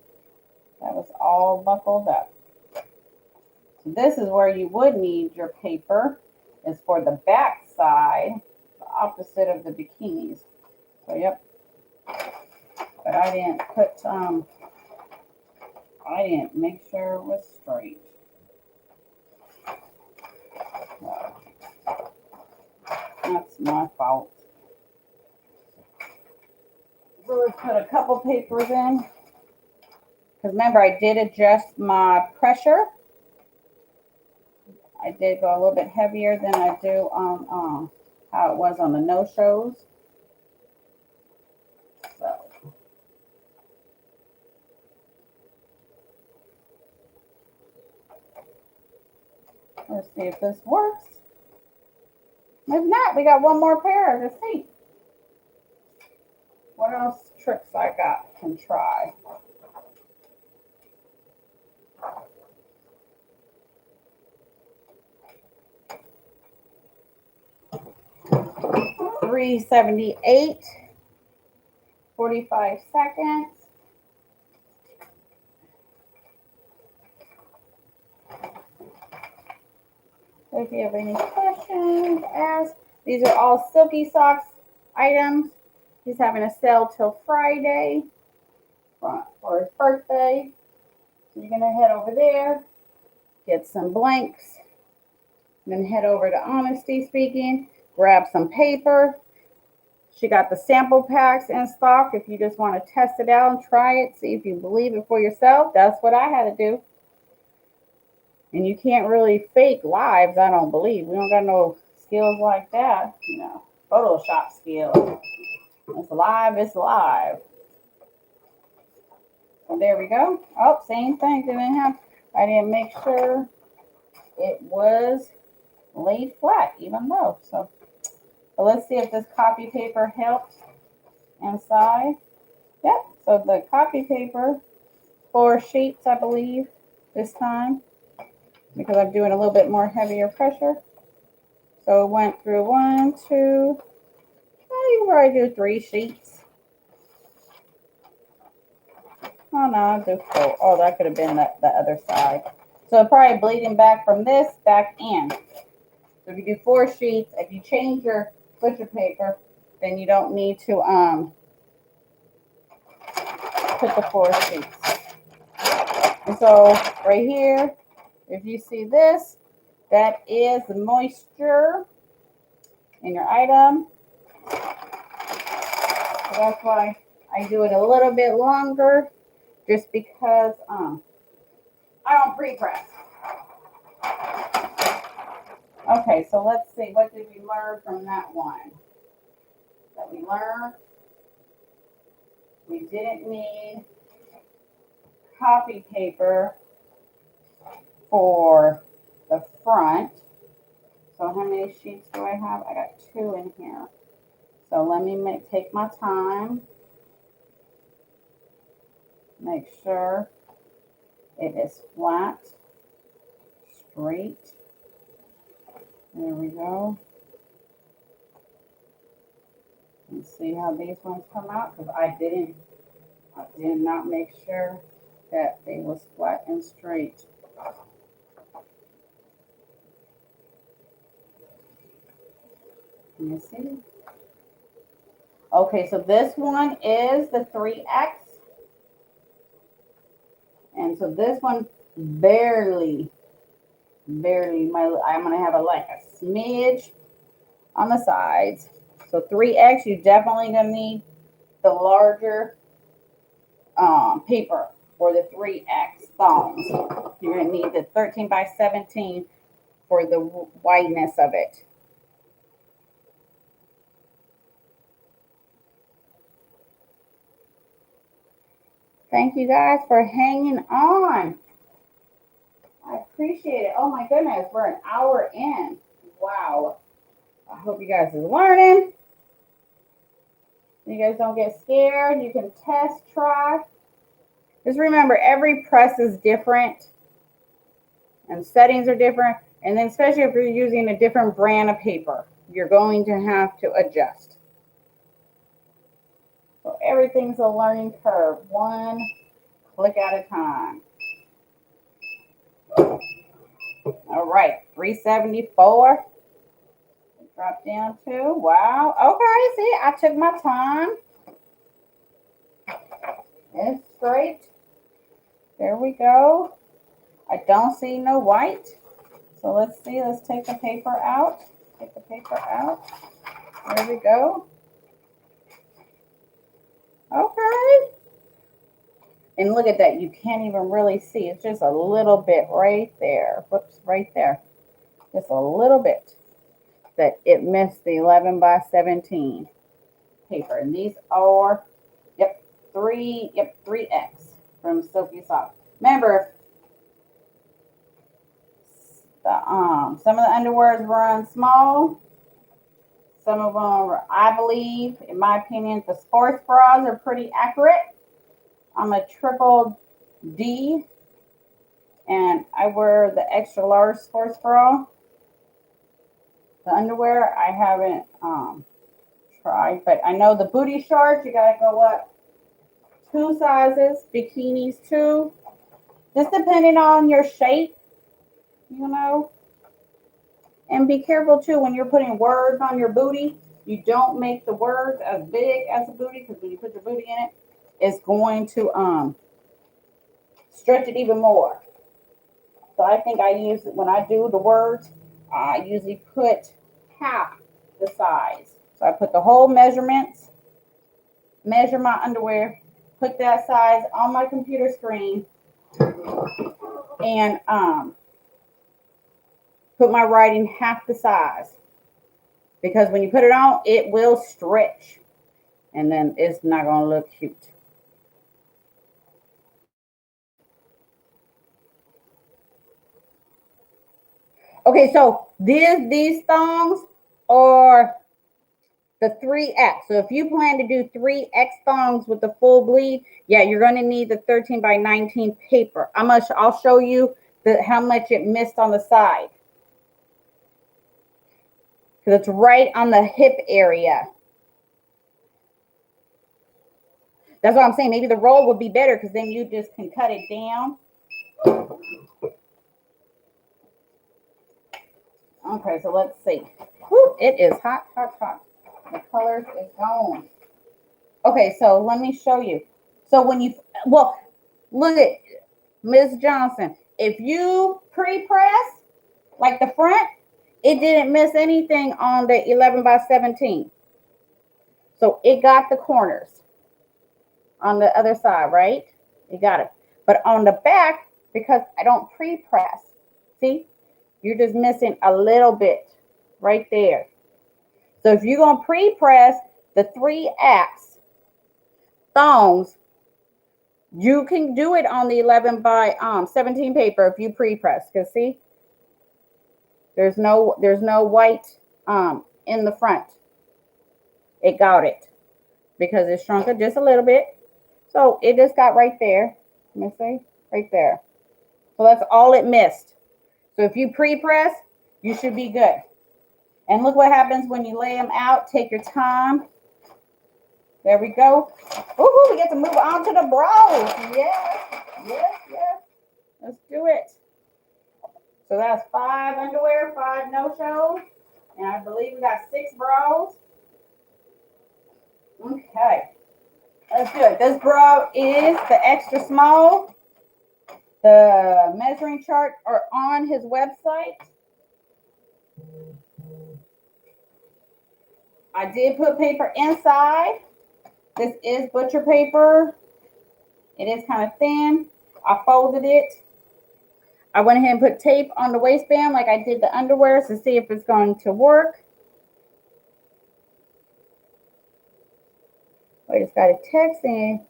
That was all buckled up. So this is where you would need your paper, is for the back side, the opposite of the bikinis. So, yep. But I didn't put, I didn't make sure it was straight. That's my fault. So let's put a couple papers in. Because remember, I did adjust my pressure. I did go a little bit heavier than I do on how it was on the no-shows. So. Let's see if this works. If not, we got one more pair to see. What else tricks I can try? $3.78, 45 seconds. If you have any questions, ask. These are all Silky Socks items. He's having a sale till Friday for his birthday. So you're going to head over there, get some blanks, then head over to Honesty Speaking, grab some paper. She got the sample packs in stock if you just want to test it out and try it, see if you believe it for yourself. That's what I had to do. And you can't really fake lives, I don't believe. We don't got no skills like that, you know, Photoshop skills. It's live, it's live. So there we go. Oh, same thing. I didn't make sure it was laid flat, even though. So let's see if this copy paper helps inside. Yep. So the copy paper, 4 sheets, I believe, this time, because I'm doing a little bit more heavier pressure. So it went through 1, 2, you can probably do 3 sheets. Oh no, I'll do 4. Oh, that could have been the other side. So probably bleeding back from this back in. So if you do 4 sheets, if you change your butcher paper, then you don't need to put the 4 sheets. And so right here, if you see this, that is the moisture in your item. So that's why I do it a little bit longer, just because I don't pre-press. Okay, so let's see. What did we learn from that one? That we learned we didn't need copy paper for the front. So how many sheets do I have? I got 2 in here. So let me take my time. Make sure it is flat, straight. There we go. And see how these ones come out, because I did not make sure that they was flat and straight. Let me see. Okay, so this one is the 3X. And so this one barely, I'm gonna have like a smidge on the sides. So 3X, you definitely gonna need the larger paper for the 3X thongs. You're gonna need the 13 by 17 for the wideness of it. Thank you guys for hanging on. I appreciate it. Oh my goodness, we're an hour in. Wow. I hope you guys are learning. You guys don't get scared. You can test, try. Just remember, every press is different and settings are different. And then especially if you're using a different brand of paper, you're going to have to adjust. So everything's a learning curve, one click at a time. All right, 374. Drop down to, wow. Okay, see, I took my time. It's straight. There we go. I don't see no white. So let's see, let's take the paper out. Take the paper out. There we go. Okay. And look at that, you can't even really see. It's just a little bit right there. Whoops, right there. Just a little bit that it missed the 11 by 17 paper. And these are, yep, 3X from Silky Soft. Remember, some of the underwears run small. Some of them, I believe, in my opinion, the sports bras are pretty accurate. I'm a triple D, and I wear the extra large sports bra. The underwear I haven't tried, but I know the booty shorts, you gotta go up 2 sizes, bikinis 2, just depending on your shape, you know. And be careful too when you're putting words on your booty. You don't make the words as big as the booty, because when you put your booty in it, it's going to stretch it even more. So I think I use, when I do the words, I usually put half the size. So I put the whole measurements, measure my underwear, put that size on my computer screen, and put my writing half the size. Because when you put it on, it will stretch. And then it's not going to look cute. Okay, so these thongs are the 3X. So if you plan to do 3X thongs with the full bleed, yeah, you're going to need the 13 by 19 paper. I'll show you how much it missed on the side. Because it's right on the hip area. That's what I'm saying. Maybe the roll would be better, because then you just can cut it down. Okay, so let's see. Whew, it is hot, hot, hot. The colors is gone. Okay, so let me show you. So when you, well, look at Ms. Johnson. If you pre-press, like the front, it didn't miss anything on the 11 by 17. So it got the corners on the other side, right? It got it. But on the back, because I don't pre-press, see, You're just missing a little bit right there. So if you're going to pre-press the 3X thongs, you can do it on the 11 by 17 paper if you pre-press. Because see, there's no white in the front. It got it because it shrunk it just a little bit. So it just got right there. Let me see, right there. So that's all it missed. So if you pre-press, you should be good. And look what happens when you lay them out. Take your time. There we go. Woohoo, we get to move on to the bras. Yes, yes, yes. Let's do it. So that's 5 underwear, 5 no-shows. And I believe we got 6 bras. Okay. Let's do it. This bra is the extra small. The measuring chart are on his website. I did put paper inside. This is butcher paper. It is kind of thin. I folded it. I went ahead and put tape on the waistband like I did the underwear to see if it's going to work. I just got a text saying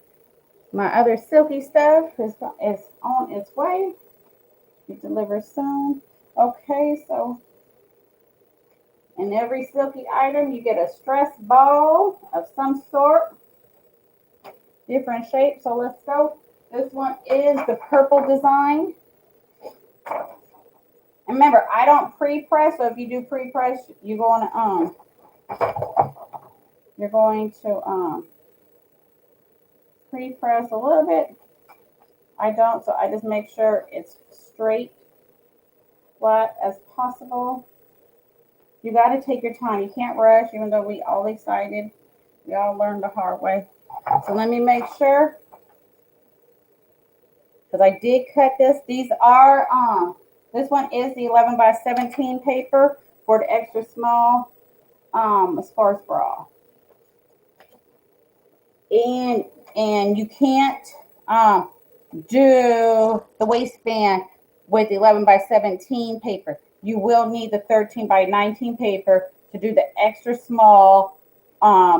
my other Silky stuff is on its way. Be delivered soon. Okay, so in every Silky item, you get a stress ball of some sort, different shapes. So let's go. This one is the purple design. And remember, I don't pre-press, so if you do pre-press, you're going to pre-press a little bit. I don't, so I just make sure it's straight, flat as possible. You got to take your time. You can't rush, even though we all excited. We all learned the hard way. So let me make sure, because I did cut this. These are this one is the 11 by 17 paper for the extra small sports bra. And you can't do the waistband with 11 by 17 paper. You will need the 13 by 19 paper to do the extra small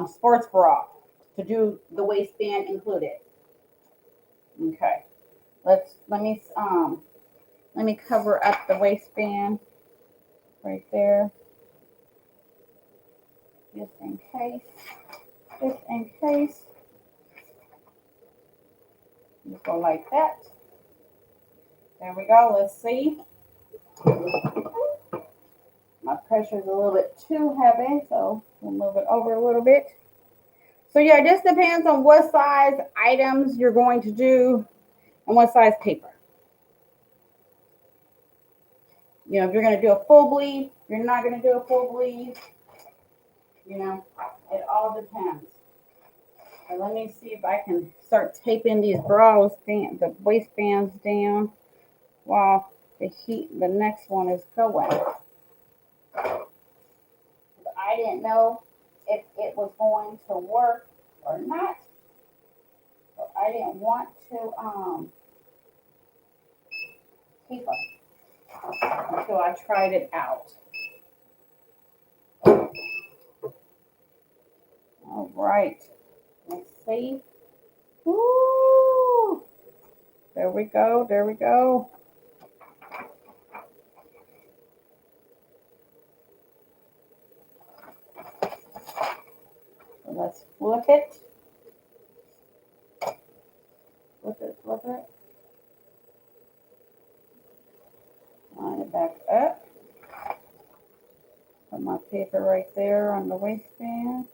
sports bra, to do the waistband included. Okay, let me cover up the waistband right there, just in case. Just go like that. There we go. Let's see. My pressure is a little bit too heavy, so we'll move it over a little bit. So yeah, it just depends on what size items you're going to do and what size paper. You know, if you're going to do a full bleed, you're not going to do a full bleed. You know, it all depends. And let me see if I can start taping these bras down, the waistbands down, while the next one is going. I didn't know if it was going to work or not. So I didn't want to keep them until I tried it out. All right. Let's see. Woo! There we go. There we go. So let's flip it. Flip it. Line it back up. Put my paper right there on the waistband.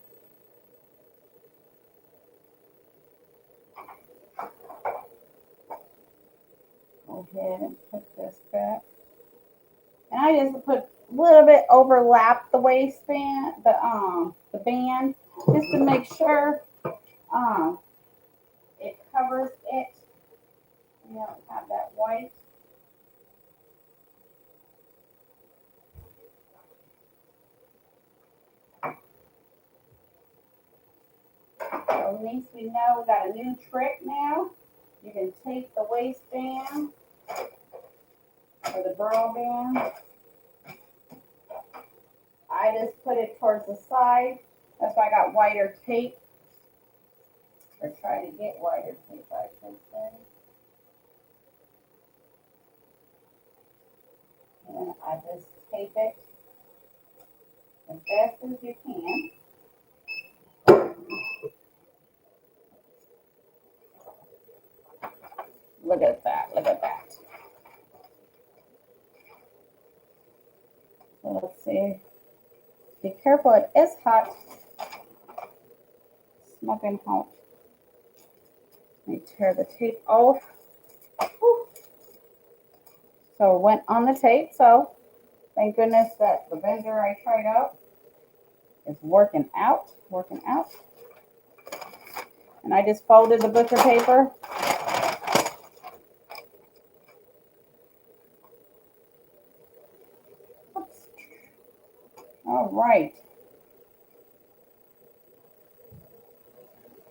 Go ahead and put this back. And I just put a little bit overlap the waistband, the band, just to make sure it covers it. You don't have that white. So at least we know we got a new trick now. You can tape the waistband or the bra band I just put it towards the side. That's why I got wider tape. Or try to get wider tape, I should say. And then I just tape it as best as you can. Look at that, look at that. So let's see. Be careful, it is hot. Smoking hot. Let me tear the tape off. Whew. So it went on the tape, so thank goodness that the vendor I tried out is working out. And I just folded the butcher paper. Oops. All right.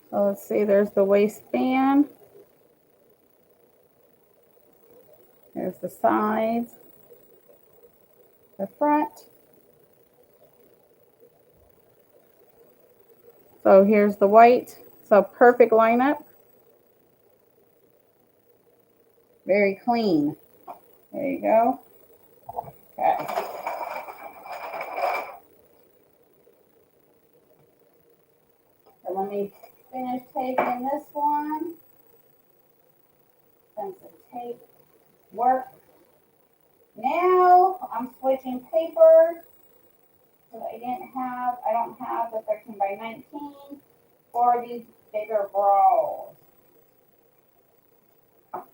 So let's see, there's the waistband. There's the sides, the front. So here's the white. So perfect lineup. Very clean. There you go. Okay. So let me finish taping this one. Since the tape worked. Now I'm switching papers. So I don't have the 13 by 19 for these bigger bras.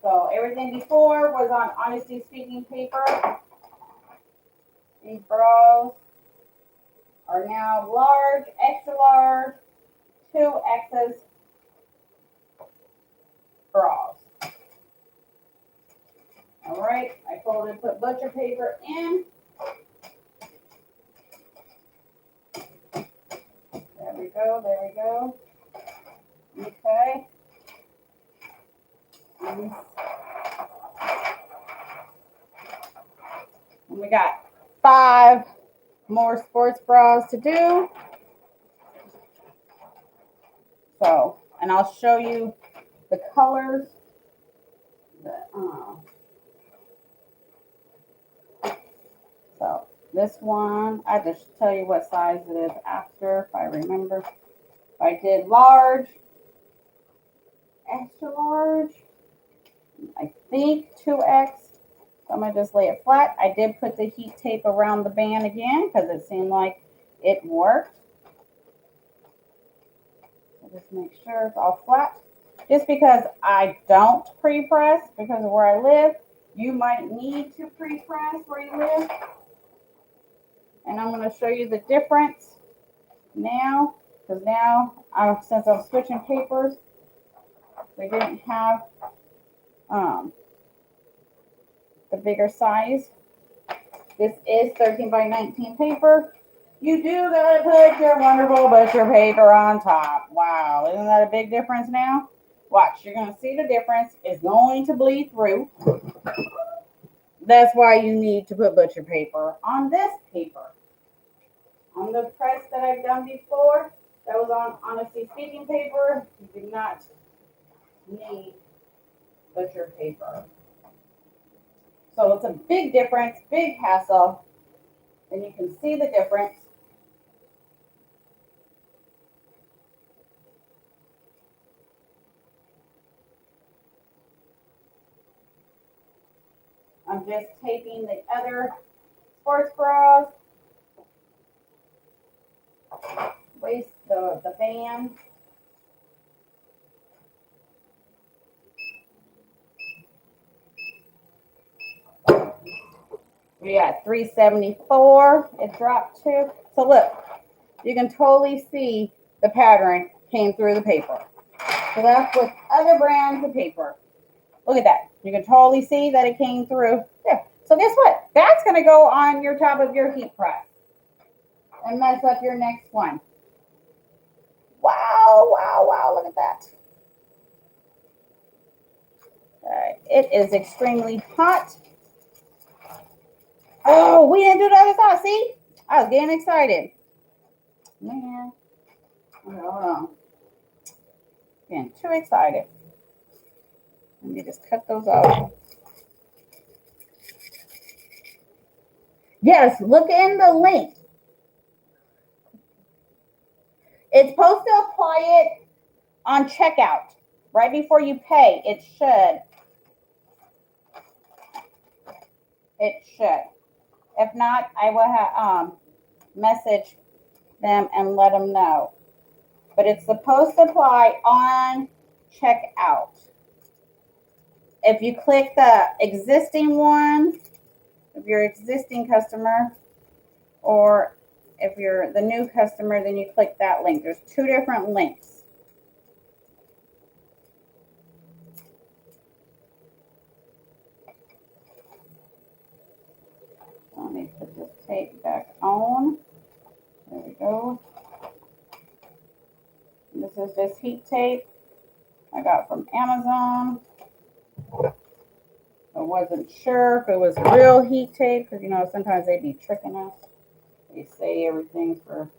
So everything before was on Honesty Speaking paper. These bras are now large, extra large, 2X's bras. All right, I folded, put butcher paper in. There we go, there we go. Okay. And we got 5 more sports bras to do. So, and I'll show you the colors. So this one, I just tell you what size it is after, if I remember. I did large, extra large, I think 2X. So I'm going to just lay it flat. I did put the heat tape around the band again because it seemed like it worked. So just make sure it's all flat. Just because I don't pre-press because of where I live, you might need to pre-press where you live. And I'm going to show you the difference now, because now, since I'm switching papers, we didn't have the bigger size. This is 13 by 19 paper. You do gotta put your wonderful butcher paper on top. Wow, isn't that a big difference now? Watch, you're gonna see the difference. It's going to bleed through. That's why you need to put butcher paper on this paper. On the press that I've done before, that was on Honesty Speaking paper, you do not need butcher paper. So it's a big difference, big hassle, and you can see the difference. I'm just taping the other sports bras, waist, the band. We got 374. It dropped to. So look, you can totally see the pattern came through the paper. So that's with other brands of paper. Look at that. You can totally see that it came through there. So guess what? That's going to go on your top of your heat press and mess up your next one. Wow, wow, wow. Look at that. All right. It is extremely hot. Oh, we didn't do the other side. See? I was getting excited. Man, hold on. Getting too excited. Let me just cut those off. Yes, look in the link. It's supposed to apply it on checkout right before you pay. It should. It should. If not, I will have message them and let them know. But it's supposed to apply on checkout. If you click the existing one, if you're an existing customer, or if you're the new customer, then you click that link. There's two different links. Let me put this tape back on. There we go. This is just heat tape I got from Amazon. I wasn't sure if it was real heat tape because, you know, sometimes they be tricking us. They say everything's for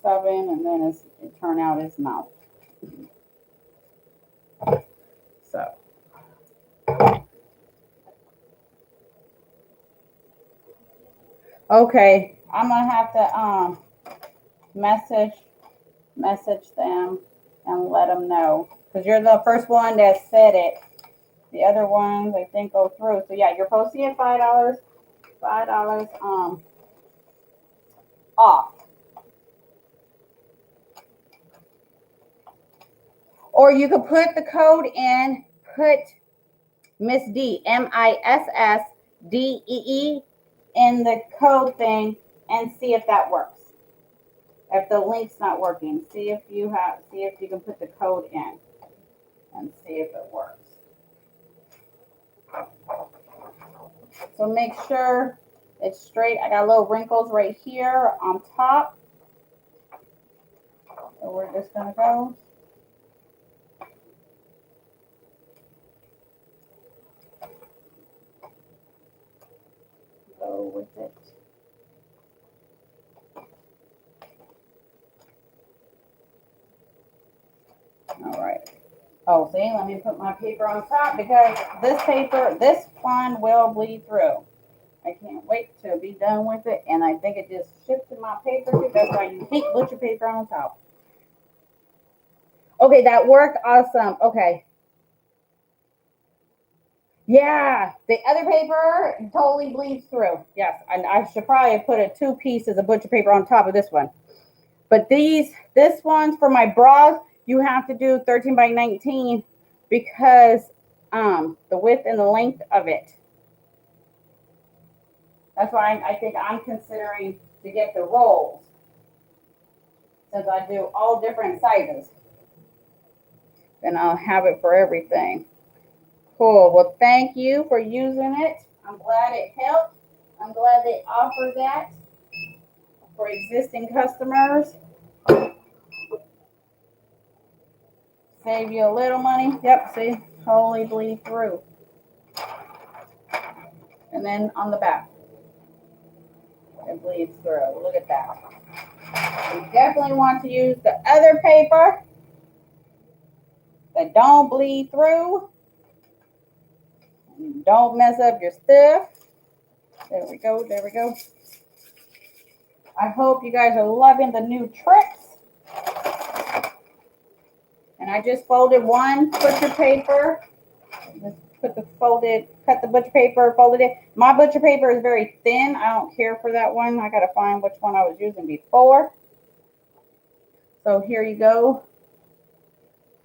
7 and then it turn out it's not. So. Okay, I'm gonna have to message them and let them know because you're the first one that said it. The other ones I think go through. So yeah, you're supposed to get $5 off. Or you could put the code in, put Miss D, MISSDEE in the code thing and see if that works. If the link's not working, see if you can put the code in and see if it works. So make sure it's straight. I got little wrinkles right here on top. So we're just gonna go. Go with it. All right. Oh, see, let me put my paper on top because this one will bleed through. I can't wait to be done with it. And I think it just shifted my paper too. That's why you hate butcher paper on top. Okay, that worked. Awesome. Okay. Yeah, the other paper totally bleeds through. Yes, and I should probably put a 2 pieces of butcher paper on top of this one. But this one's for my bras, you have to do 13 by 19 because the width and the length of it. That's why I think I'm considering to get the rolls since I do all different sizes. Then I'll have it for everything. Cool. Well, thank you for using it. I'm glad it helped. I'm glad they offer that for existing customers. Save you a little money. Yep, see, totally bleed through. And then on the back, it bleeds through. Look at that. You definitely want to use the other paper that don't bleed through. And don't mess up your stuff. There we go. There we go. I hope you guys are loving the new tricks. And I just folded one butcher paper. Just cut the butcher paper, folded it. My butcher paper is very thin. I don't care for that one. I got to find which one I was using before. So here you go.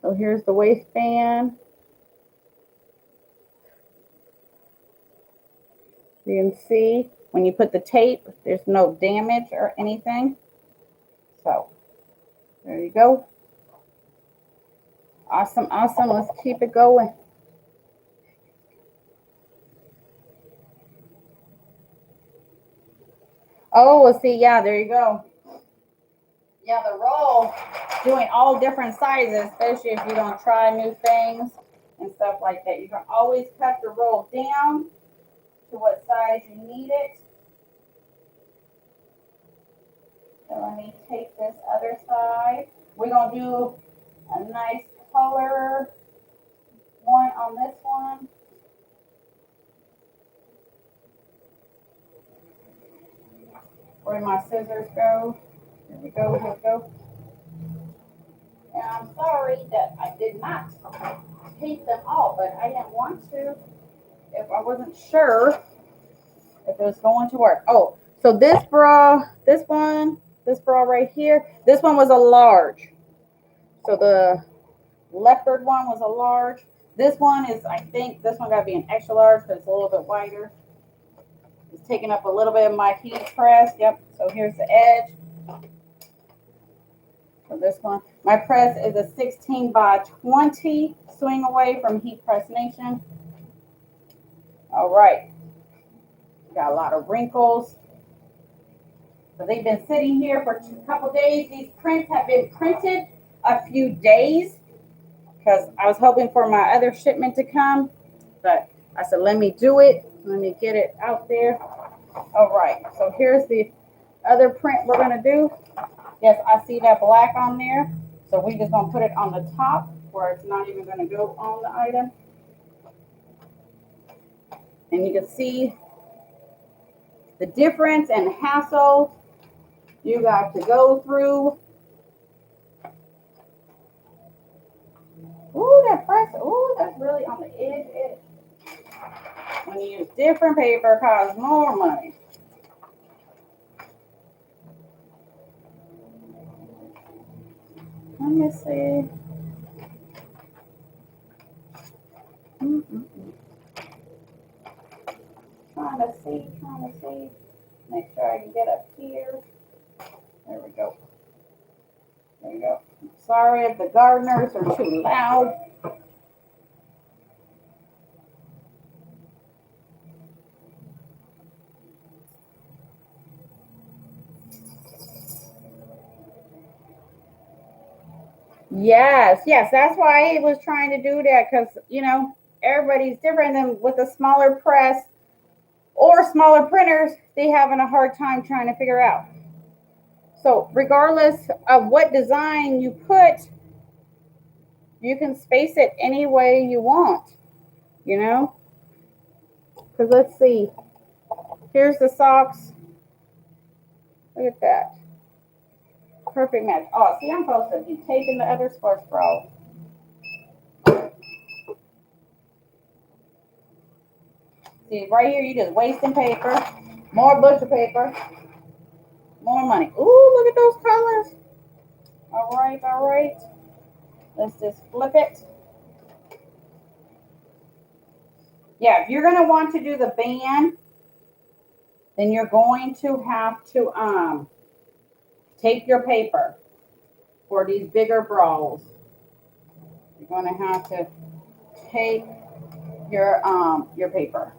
So here's the waistband. You can see when you put the tape, there's no damage or anything. So there you go. Awesome, awesome. Let's keep it going. Oh, well, see, yeah, there you go. Yeah, the roll, doing all different sizes, especially if you don't try new things and stuff like that. You can always cut the roll down to what size you need it. let me take this other side. We're going to do a nice color one on this one. Where did my scissors go? Here we go, here we go. And I'm sorry that I did not tape them all, but I didn't want to if I wasn't sure if it was going to work. Oh, so this bra right here, this one was a large. So the leopard one was a large. This one is, I think, this one got to be an extra large because it's a little bit wider. It's taking up a little bit of my heat press. Yep, so here's the edge. For this one, my press is a 16 by 20 swing away from Heat Press Nation. All right, got a lot of wrinkles. So they've been sitting here for a couple days. These prints have been printed a few days because I was hoping for my other shipment to come, but I said, let me do it. Let me get it out there. All right, so here's the other print we're gonna do. Yes, I see that black on there. So we're just gonna put it on the top where it's not even gonna go on the item. And you can see the difference and hassle you got to go through. Ooh, that press, ooh, that's really on the edge. When you use different paper, it costs more money. Let me see. Trying to see. Make sure I can get up here. There we go. There you go. Sorry if the gardeners are too loud. Yes, that's why I was trying to do that because, you know, everybody's different. And with a smaller press or smaller printers, they having a hard time trying to figure out. So regardless of what design you put, you can space it any way you want, you know? Because let's see. Here's the socks. Look at that. Perfect match. Oh, see, I'm supposed to be taping the other sports bra. See, right here, you just wasting paper. More butcher paper. More money. Ooh, look at those colors. All right. Let's just flip it. Yeah, if you're going to want to do the band, then you're going to have to tape your paper for these bigger bras. You're going to have to tape your paper.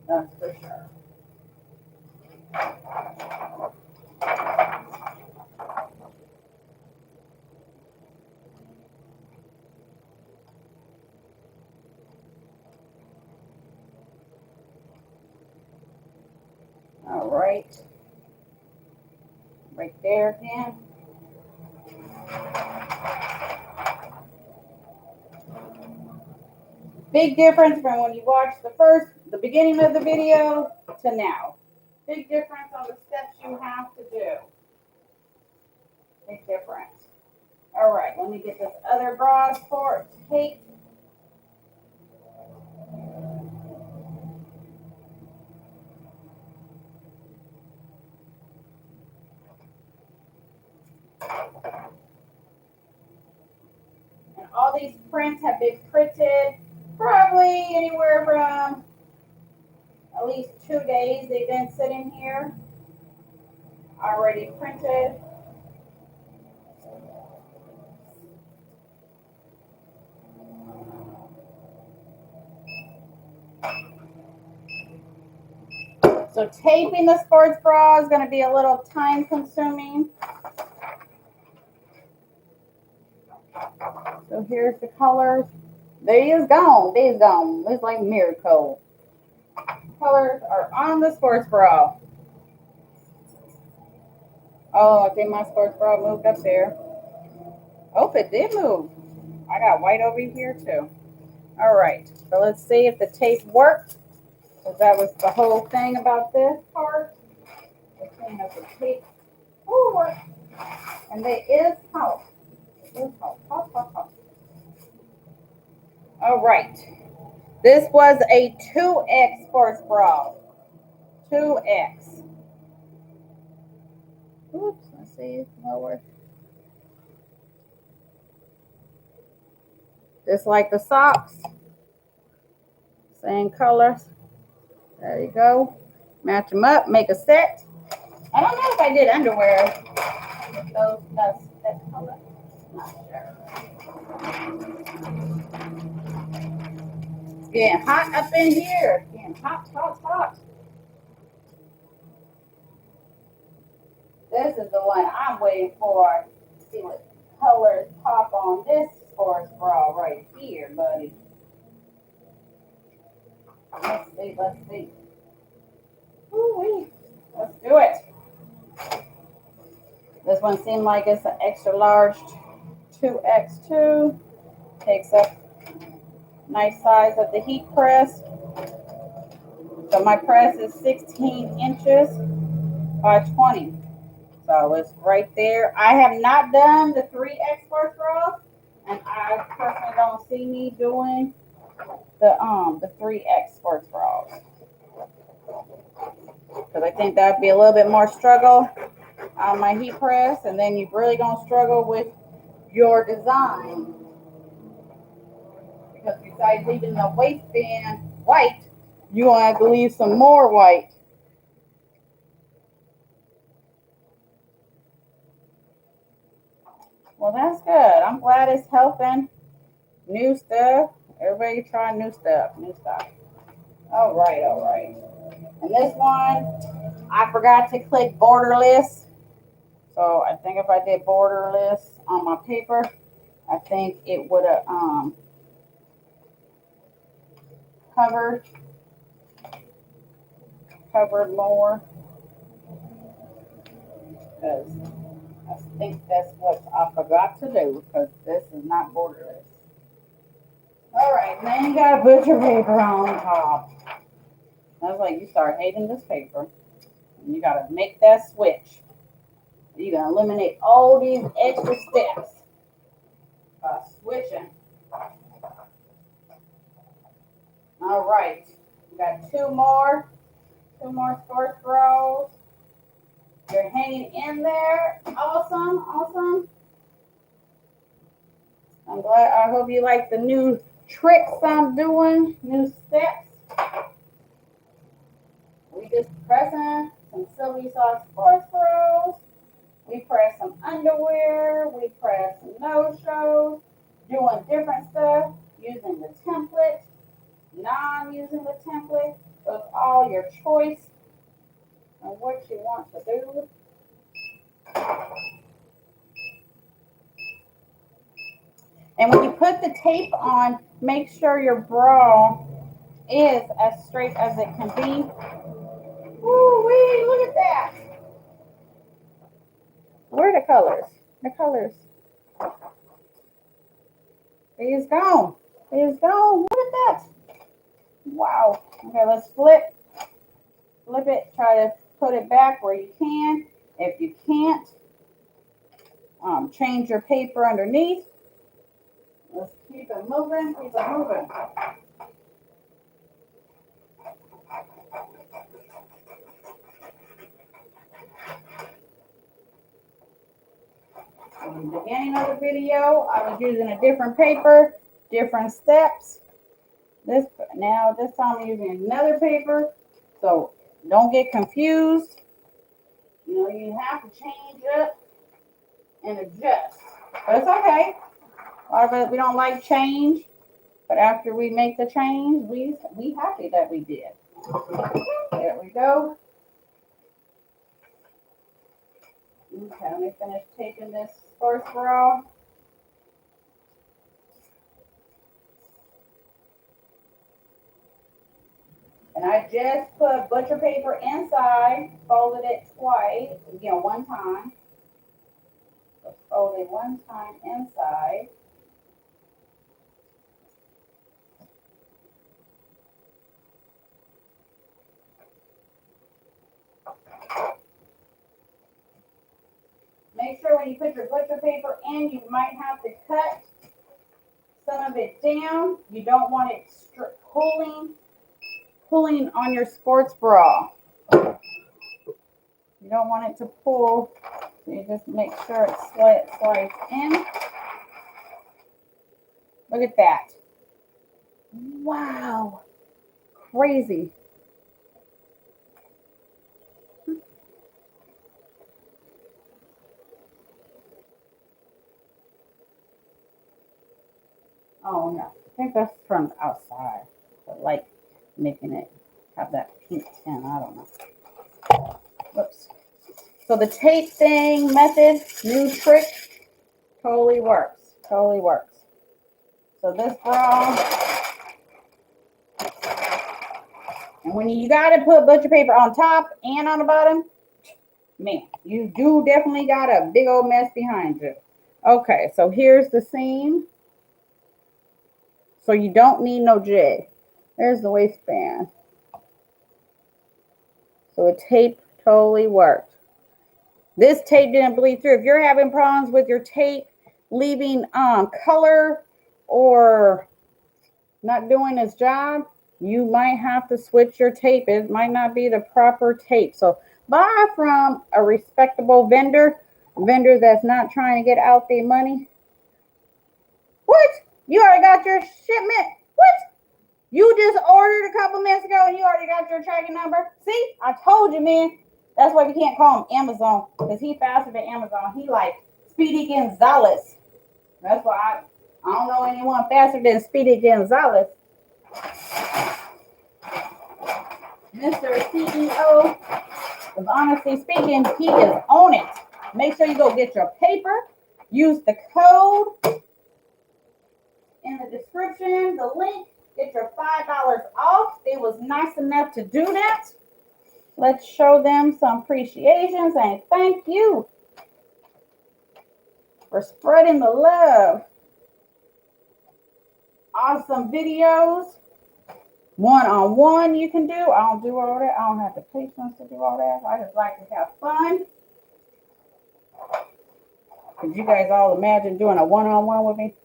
That's for sure. All right. Right there again. Big difference from when you watch the beginning of the video to now. Big difference on the steps you have to do. Big difference. All right, let me get this other bra for taped. And all these prints have been printed probably anywhere from at least 2 days. They've been sitting here already printed. So taping the sports bra is going to be a little time consuming. So here's the colors. They is gone. It's like miracle. colors are on the sports bra. Oh, I think my sports bra moved up there. Oh, it did move. I got white over here too. All right, so let's see if the tape worked. Because that was the whole thing about this part. The thing of the tape. Ooh, and there is help. All right. This was a 2X sports bra. 2X. Oops, let's see. Lower. Just like the socks. Same colors. There you go. Match them up. Make a set. I don't know if I did underwear. Those, that color. Not sure. Getting hot up in here. Getting hot, hot, hot. This is the one I'm waiting for. See what colors pop on this sports bra right here, buddy. Let's see, let's see. Ooh-wee. Let's do it. This one seemed like it's an extra large 2X2. Takes up nice size of the heat press. So my press is 16 inches by 20. So it's right there. I have not done the 3X sports bras, and I personally don't see me doing the 3X sports bras. Because I think that'd be a little bit more struggle on my heat press, and then you're really gonna struggle with your design. Because besides leaving the waistband white, you're gonna have to leave some more white. Well, that's good. I'm glad it's helping. New stuff. Everybody try new stuff. New stuff. All right, all right. And this one, I forgot to click borderless. So I think if I did borderless on my paper, I think it would have covered more. Because I think that's what I forgot to do, because this is not borderless. All right, then you gotta put your paper on top. I was like, you start hating this paper, and you gotta make that switch. You're gonna eliminate all these extra steps by switching. All right, we got two more sports bras. You're hanging in there. Awesome, awesome. I'm glad. I hope you like the new tricks I'm doing, new steps. We just pressing some Silky Soft sports bras. We press some underwear. We press some no-shows. Doing different stuff. Using the template. Non-using the template. So it's all your choice on what you want to do. And when you put the tape on, make sure your bra is as straight as it can be. Woo-wee, look at that. Where are the colors? The colors. It's gone. It's gone. Look at that. Wow. Okay, let's flip it. Try to put it back where you can. If you can't, change your paper underneath. Let's keep it moving. Keep it moving. In the beginning of the video, I was using a different paper, different steps. This time I'm using another paper, so don't get confused. You know, you have to change up and adjust, but it's okay. A lot of us, we don't like change, but after we make the change, we happy that we did. There we go. Okay, let me finish taping this sports bra. And I just put butcher paper inside, folded it twice, one time. So fold it one time inside. Make sure when you put your butcher paper in, you might have to cut some of it down. You don't want it pulling on your sports bra. You don't want it to pull, so you just make sure it slides in. Look at that. Wow. Crazy. Oh no, I think that's from the outside. The light making it have that pink tint. I don't know. Whoops. So the tape thing method, new trick, totally works. Totally works. So this bra, and when you got to put butcher paper on top and on the bottom, man, you do definitely got a big old mess behind you. Okay, so here's the seam. So you don't need no jig. There's the waistband. So the tape totally worked. This tape didn't bleed through. If you're having problems with your tape leaving color or not doing its job, you might have to switch your tape. It might not be the proper tape. So buy from a respectable vendor that's not trying to get out their money. What? You already got your shipment? What? You just ordered a couple minutes ago and you already got your tracking number? See, I told you, man. That's why we can't call him Amazon, because he faster than Amazon. He like Speedy Gonzalez. That's why I don't know anyone faster than Speedy Gonzalez. Mr. CEO of Honestly Speaking, he is on it. Make sure you go get your paper. Use the code in the description, the link. Get your $5 off. They was nice enough to do that. Let's show them some appreciation, saying thank you for spreading the love. Awesome videos. One-on-one you can do. I don't do all that. I don't have the patience to do all that. I just like to have fun. Could you guys all imagine doing a one-on-one with me?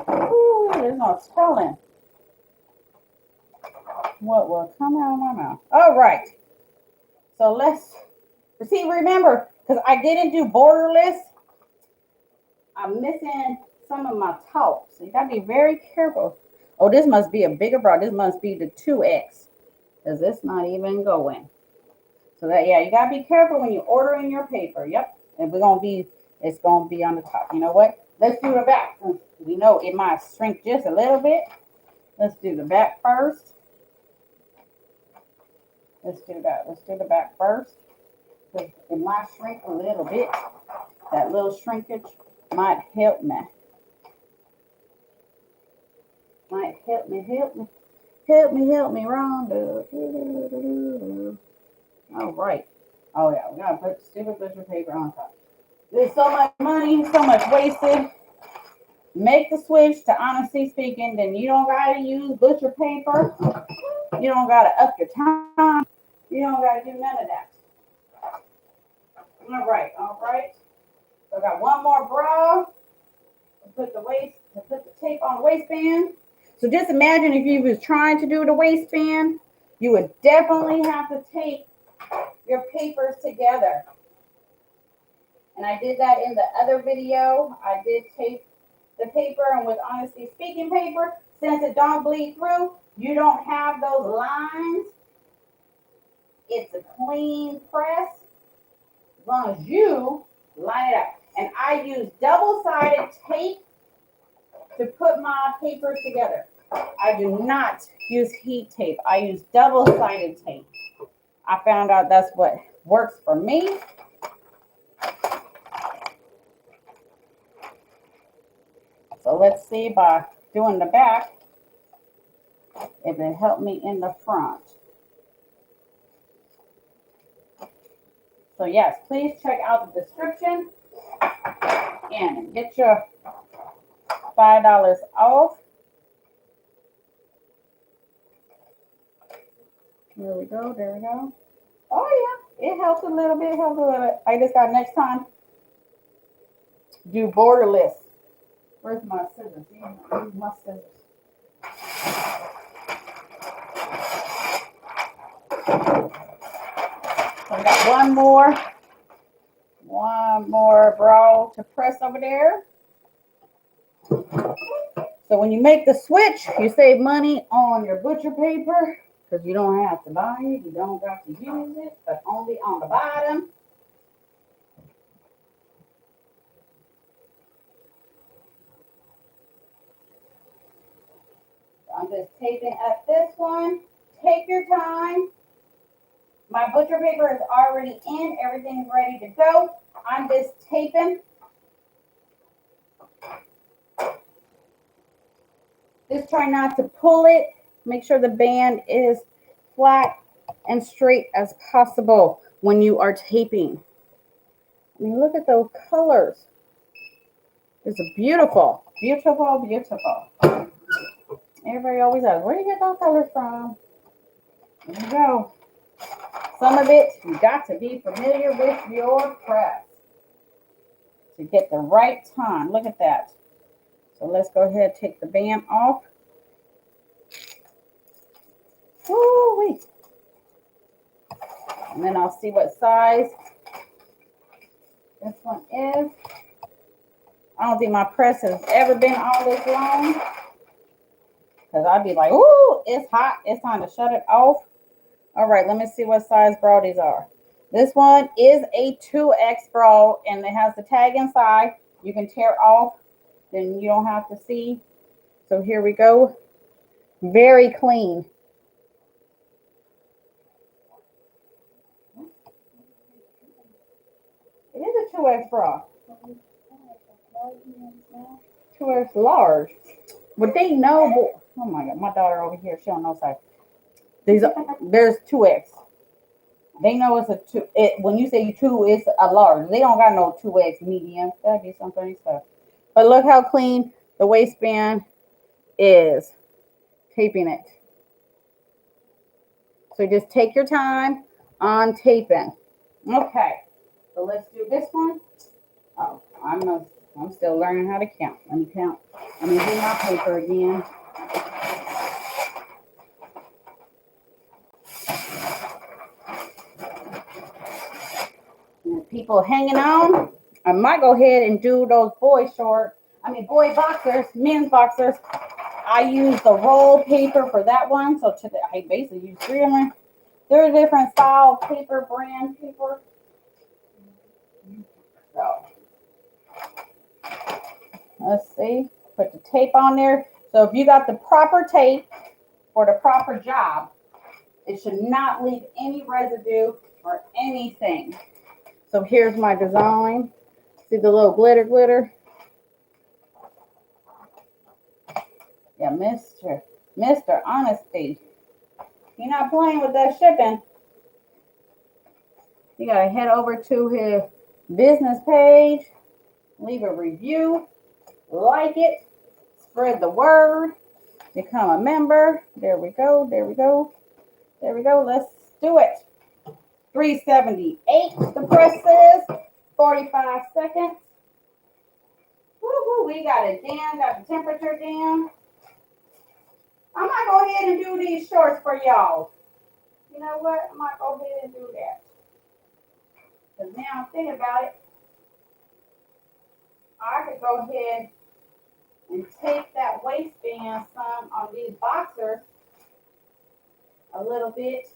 Ooh, there's no telling what will come out of my mouth. All right. So let's see. Remember, because I didn't do borderless, I'm missing some of my top. So you got to be very careful. Oh, this must be a bigger bra. This must be the 2X, because it's not even going. So that, yeah, you got to be careful when you're ordering your paper. Yep. And it's going to be on the top. You know what? Let's do the back. We know it might shrink just a little bit. Let's do the back first. Let's do that. Let's do the back first. It might shrink a little bit. That little shrinkage might help me. Might help me, Rhonda. All right. Oh, yeah, we got to put stupid butcher paper on top. There's so much money, so much wasted. Make the switch to Honestly Speaking, then you don't got to use butcher paper. You don't got to up your time. You don't got to do none of that. All right. So I got one more bra to put the tape on the waistband. So just imagine if you was trying to do the waistband, you would definitely have to tape your papers together. And I did that in the other video. I did tape the paper, and with Honestly Speaking paper, since it don't bleed through, you don't have those lines. It's a clean press as long as you line it up. And I use double-sided tape to put my papers together. I do not use heat tape. I use double-sided tape. I found out that's what works for me. So let's see by doing the back. if it helped me in the front. So yes, please check out the description and get your $5 off. There we go, there we go. Oh yeah, it helps a little bit, helps a little bit. I just got next time, do borderless. Where's my scissors? Where's my scissors? So I got one more brow to press over there. So when you make the switch, you save money on your butcher paper because you don't have to buy it, you don't got to use it, but only on the bottom. So I'm just taping up this one. Take your time. My butcher paper is already in. Everything is ready to go. I'm just taping. Just try not to pull it. Make sure the band is flat and straight as possible when you are taping. I mean, look at those colors. It's beautiful, beautiful, beautiful. Everybody always asks, where do you get those colors from? There you go. Some of it, you got to be familiar with your press to get the right time. Look at that. So let's go ahead and take the band off. Woo-wee. And then I'll see what size this one is. I don't think my press has ever been all this long. Because I'd be like, ooh, it's hot. It's time to shut it off. All right, let me see what size bra these are. This one is a 2X bra, and it has the tag inside. You can tear off, then you don't have to see. So here we go. Very clean. It is a 2X bra. 2X large. But they know, oh my God, my daughter over here, she don't know size. There's 2X. They know it's a 2. When you say 2, it's a large. They don't got no 2X medium. That'd be some funny stuff. But look how clean the waistband is. Taping it. So just take your time on taping. Okay. So let's do this one. Oh, I'm still learning how to count. Let me count. Let me do my paper again. And people hanging on. I might go ahead and do those boy boxers, men's boxers. I use the roll paper for that one. So today I basically use 3 of them. There are different style paper, brand paper. So let's see. Put the tape on there. So if you got the proper tape for the proper job, it should not leave any residue or anything. So here's my design. See the little glitter? Yeah, Mr. Honesty. You're not playing with that shipping. You gotta head over to his business page, leave a review, like it, spread the word, become a member. There we go. Let's do it. 378 the press says, 45 seconds. Woo-hoo, we got it down, got the temperature down. I might go ahead and do these shorts for y'all. You know what? I might go ahead and do that. Because now I'm thinking about it. I could go ahead and take that waistband some on these boxers a little bit,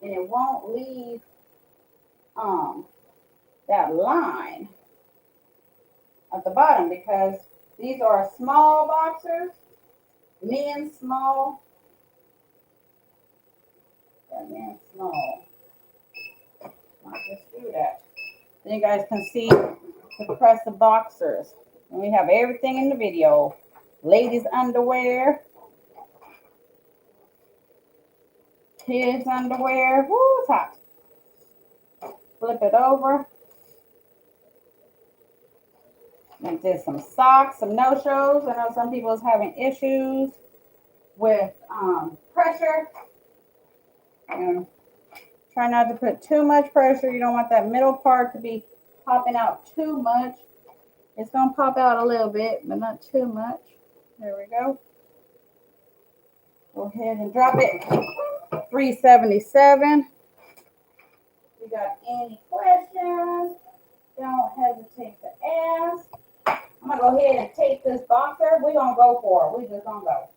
and it won't leave that line at the bottom, because these are small boxers, men's small. That men's small. I'll just do that. Then you guys can see the press of boxers. And we have everything in the video. Ladies underwear. kids' underwear. Woo, it's hot. Flip it over. And did some socks, some no-shows. I know some people is having issues with pressure. And try not to put too much pressure. You don't want that middle part to be popping out too much. It's going to pop out a little bit, but not too much. There we go. Go ahead and drop it. 377. If you got any questions, don't hesitate to ask. I'm going to go ahead and take this boxer. We're going to go for it. We just going to go.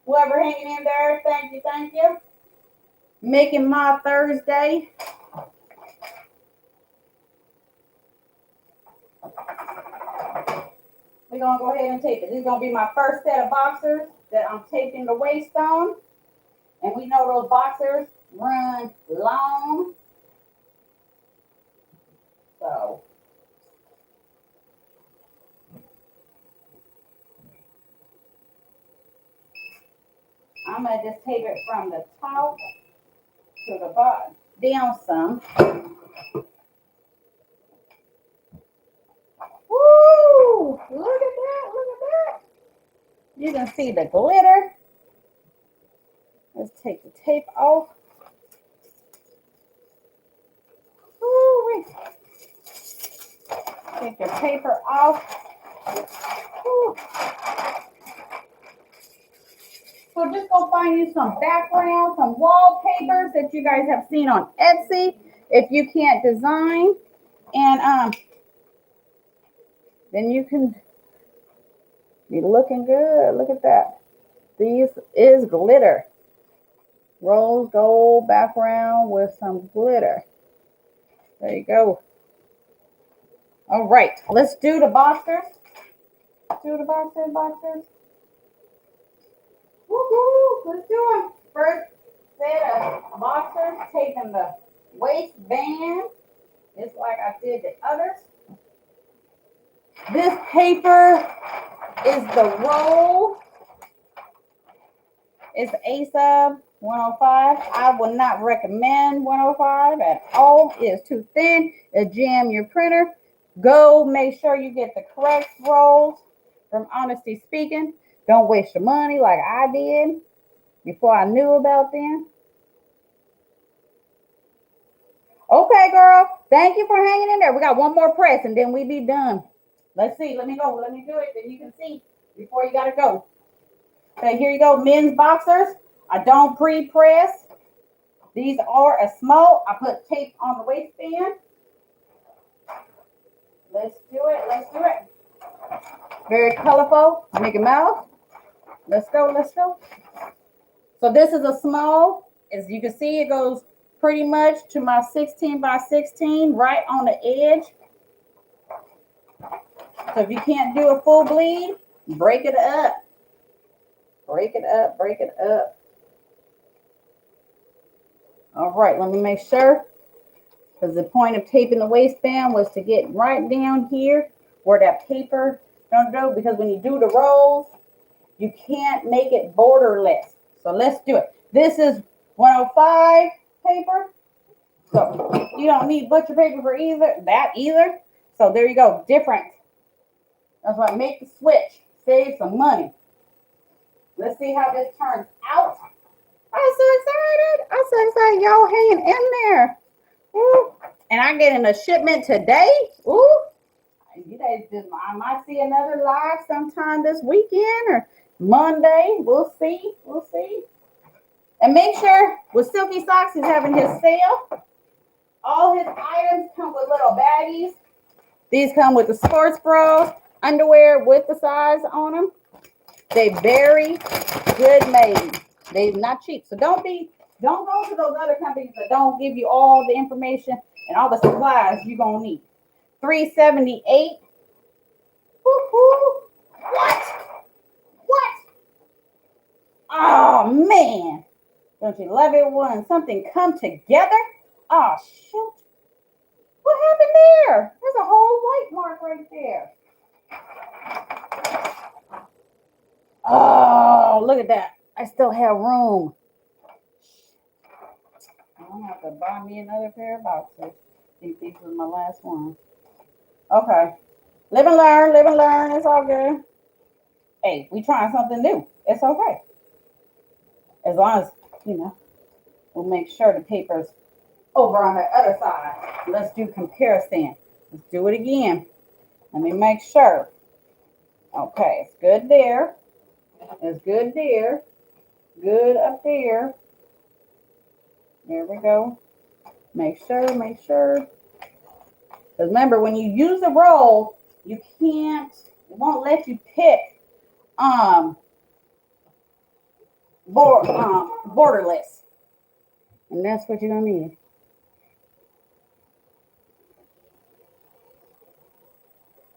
Whoever hanging in there, thank you, thank you. Making my Thursday. We're going to go ahead and tape it. This is going to be my first set of boxers that I'm taping the waist on. And we know those boxers run long. So I'm going to just tape it from the top to the bottom, down some. Woo! Look at that, look at that. You can see the glitter. Let's take the tape off. Woo! Take your paper off. Woo. So just go find you some background, some wallpapers that you guys have seen on Etsy if you can't design. And then you can be looking good. Look at that. This is glitter. Rose gold background with some glitter. There you go. All right, let's do the boxers. Do the boxers. Woohoo! Let's do it. First set of boxers, taking the waistband, just like I did the others. This paper is the roll. It's ASAB 105. I will not recommend 105 at all. It is too thin. It'll jam your printer. Go make sure you get the correct rolls. From honesty speaking, don't waste your money like I did before I knew about them. Okay, girl. Thank you for hanging in there. We got one more press and then we be done. Let's see. Let me go. Let me do it. Then you can see before you got to go. Okay, here you go. Men's boxers. I don't pre-press. These are a small. I put tape on the waistband. Let's do it. Let's do it. Very colorful. Mickey Mouse. Let's go. Let's go. So this is a small. As you can see, it goes pretty much to my 16 by 16 right on the edge. So if you can't do a full bleed, break it up. Break it up. Break it up. All right. Let me make sure. Because the point of taping the waistband was to get right down here where that paper don't go. Because when you do the rolls, you can't make it borderless. So let's do it. This is 105 paper. So you don't need butcher paper for either. So there you go. Different. That's why I make the switch. Save some money. Let's see how this turns out. I'm so excited. I'm so excited. Y'all hanging in there. Ooh. And I get in a shipment today. Ooh. You guys I might see another live sometime this weekend or Monday. We'll see. We'll see. And make sure with Silky Socks, he's having his sale. All his items come with little baggies. These come with the sports bras, underwear with the size on them. They very good made. They're not cheap. So don't go to those other companies that don't give you all the information and all the supplies you're gonna need. 378. Woo-hoo. What? Oh man. Don't you love it when something come together? Oh shoot. What happened there? There's a whole white mark right there. Oh, look at that. I still have room. I'm gonna have to buy me another pair of boxes. I think these was my last one. Okay. Live and learn, live and learn. It's all good. Hey, we trying something new. It's okay. As long as, you know, we'll make sure the paper's over on the other side. Let's do comparison. Let's do it again. Let me make sure. Okay, it's good there. It's good there. Good up there. There we go. Make sure, make sure. Because remember, when you use a roll, you can't, it won't let you pick borderless. And that's what you're gonna need.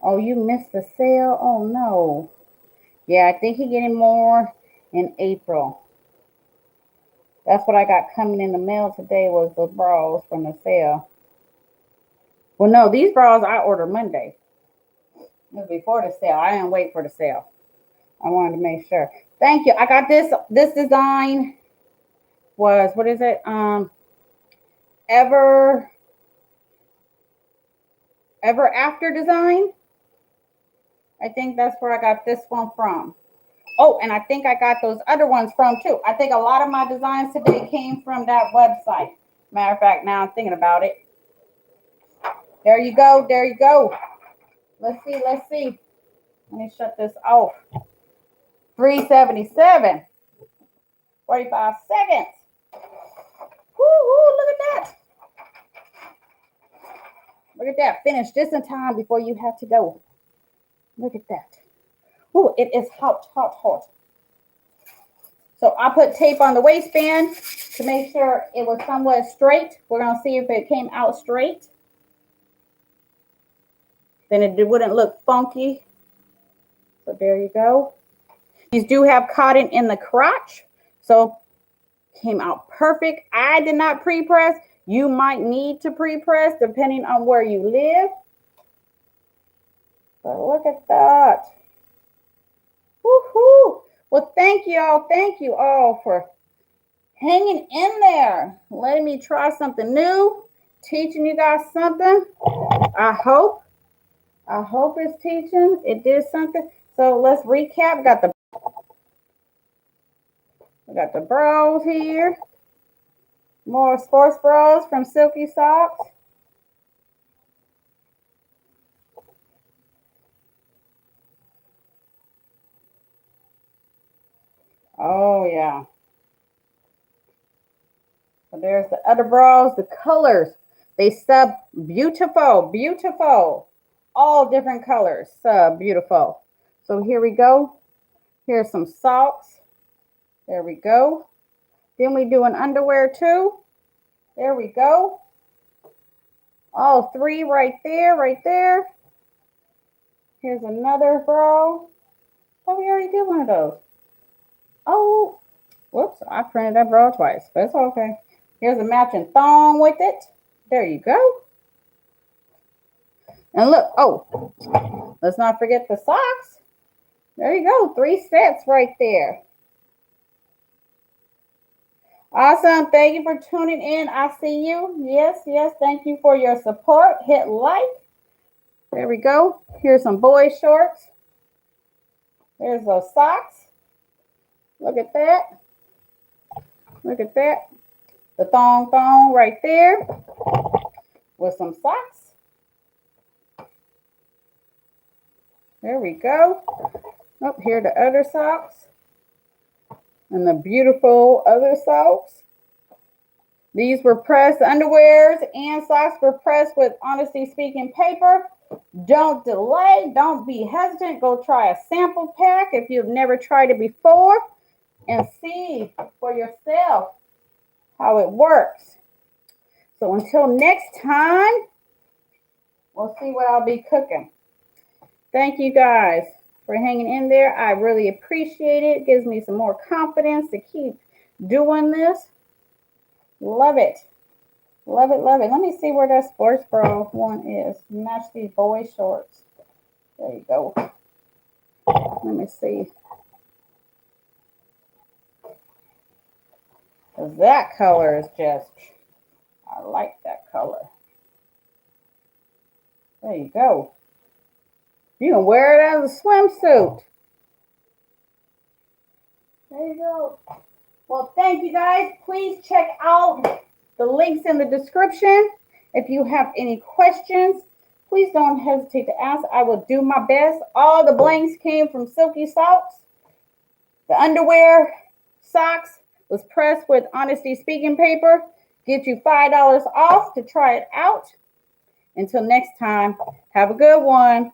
Oh, you missed the sale? Oh no. Yeah, I think you're getting more in April. That's what I got coming in the mail today was the bras from the sale. Well, no, these bras I ordered Monday. It was before the sale. I didn't wait for the sale. I wanted to make sure. Thank you. I got this. This design was, what is it? Ever After design. I think that's where I got this one from. Oh, and I think I got those other ones from too. I think a lot of my designs today came from that website. Matter of fact, now I'm thinking about it. There you go. There you go. Let's see. Let's see. Let me shut this off. 377. 45 seconds. Woo, look at that. Look at that. Finish just in time before you have to go. Look at that. Ooh, it is hot, hot, hot. So I put tape on the waistband to make sure it was somewhat straight. We're going to see if it came out straight. Then it wouldn't look funky. So there you go. These do have cotton in the crotch. So came out perfect. I did not pre-press. You might need to pre-press depending on where you live. But look at that. Woohoo! Well, thank you all for hanging in there, letting me try something new, teaching you guys something. I hope it's teaching. It did something. So let's recap. We got the bras here. More sports bras from Silky Socks. Oh yeah. So there's the other bras, the colors. They sub beautiful, beautiful. All different colors, sub beautiful. So here we go. Here's some socks. There we go. Then we do an underwear too. There we go. All three right there, right there. Here's another bra. Oh, we already did one of those. Oh, whoops, I printed that bra twice, but it's okay. Here's a matching thong with it. There you go. And look, oh, let's not forget the socks. There you go, 3 sets right there. Awesome. Thank you for tuning in. I see you. Yes, thank you for your support. Hit like. There we go. Here's some boy shorts. There's those socks. Look at that. Look at that. The thong right there with some socks. There we go. Oh, here are the other socks. And the beautiful other socks. These were pressed, underwears and socks were pressed with Honesty Speaking paper. Don't delay. Don't be hesitant. Go try a sample pack if you've never tried it before and see for yourself how it works. So until next time, we'll see what I'll be cooking. Thank you guys for hanging in there. I really appreciate it. It gives me some more confidence to keep doing this. Love it. Love it, love it. Let me see where that sports bra one is. Match these boy shorts. There you go. Let me see. Because that color is just I like that color. There you go. You can wear it as a swimsuit. There you go. Well, thank you guys. Please check out the links in the description. If you have any questions, please don't hesitate to ask. I will do my best. All the blanks came from Silky Socks. The underwear socks was pressed with Honesty Speaking paper. Get you $5 off to try it out. Until next time, have a good one.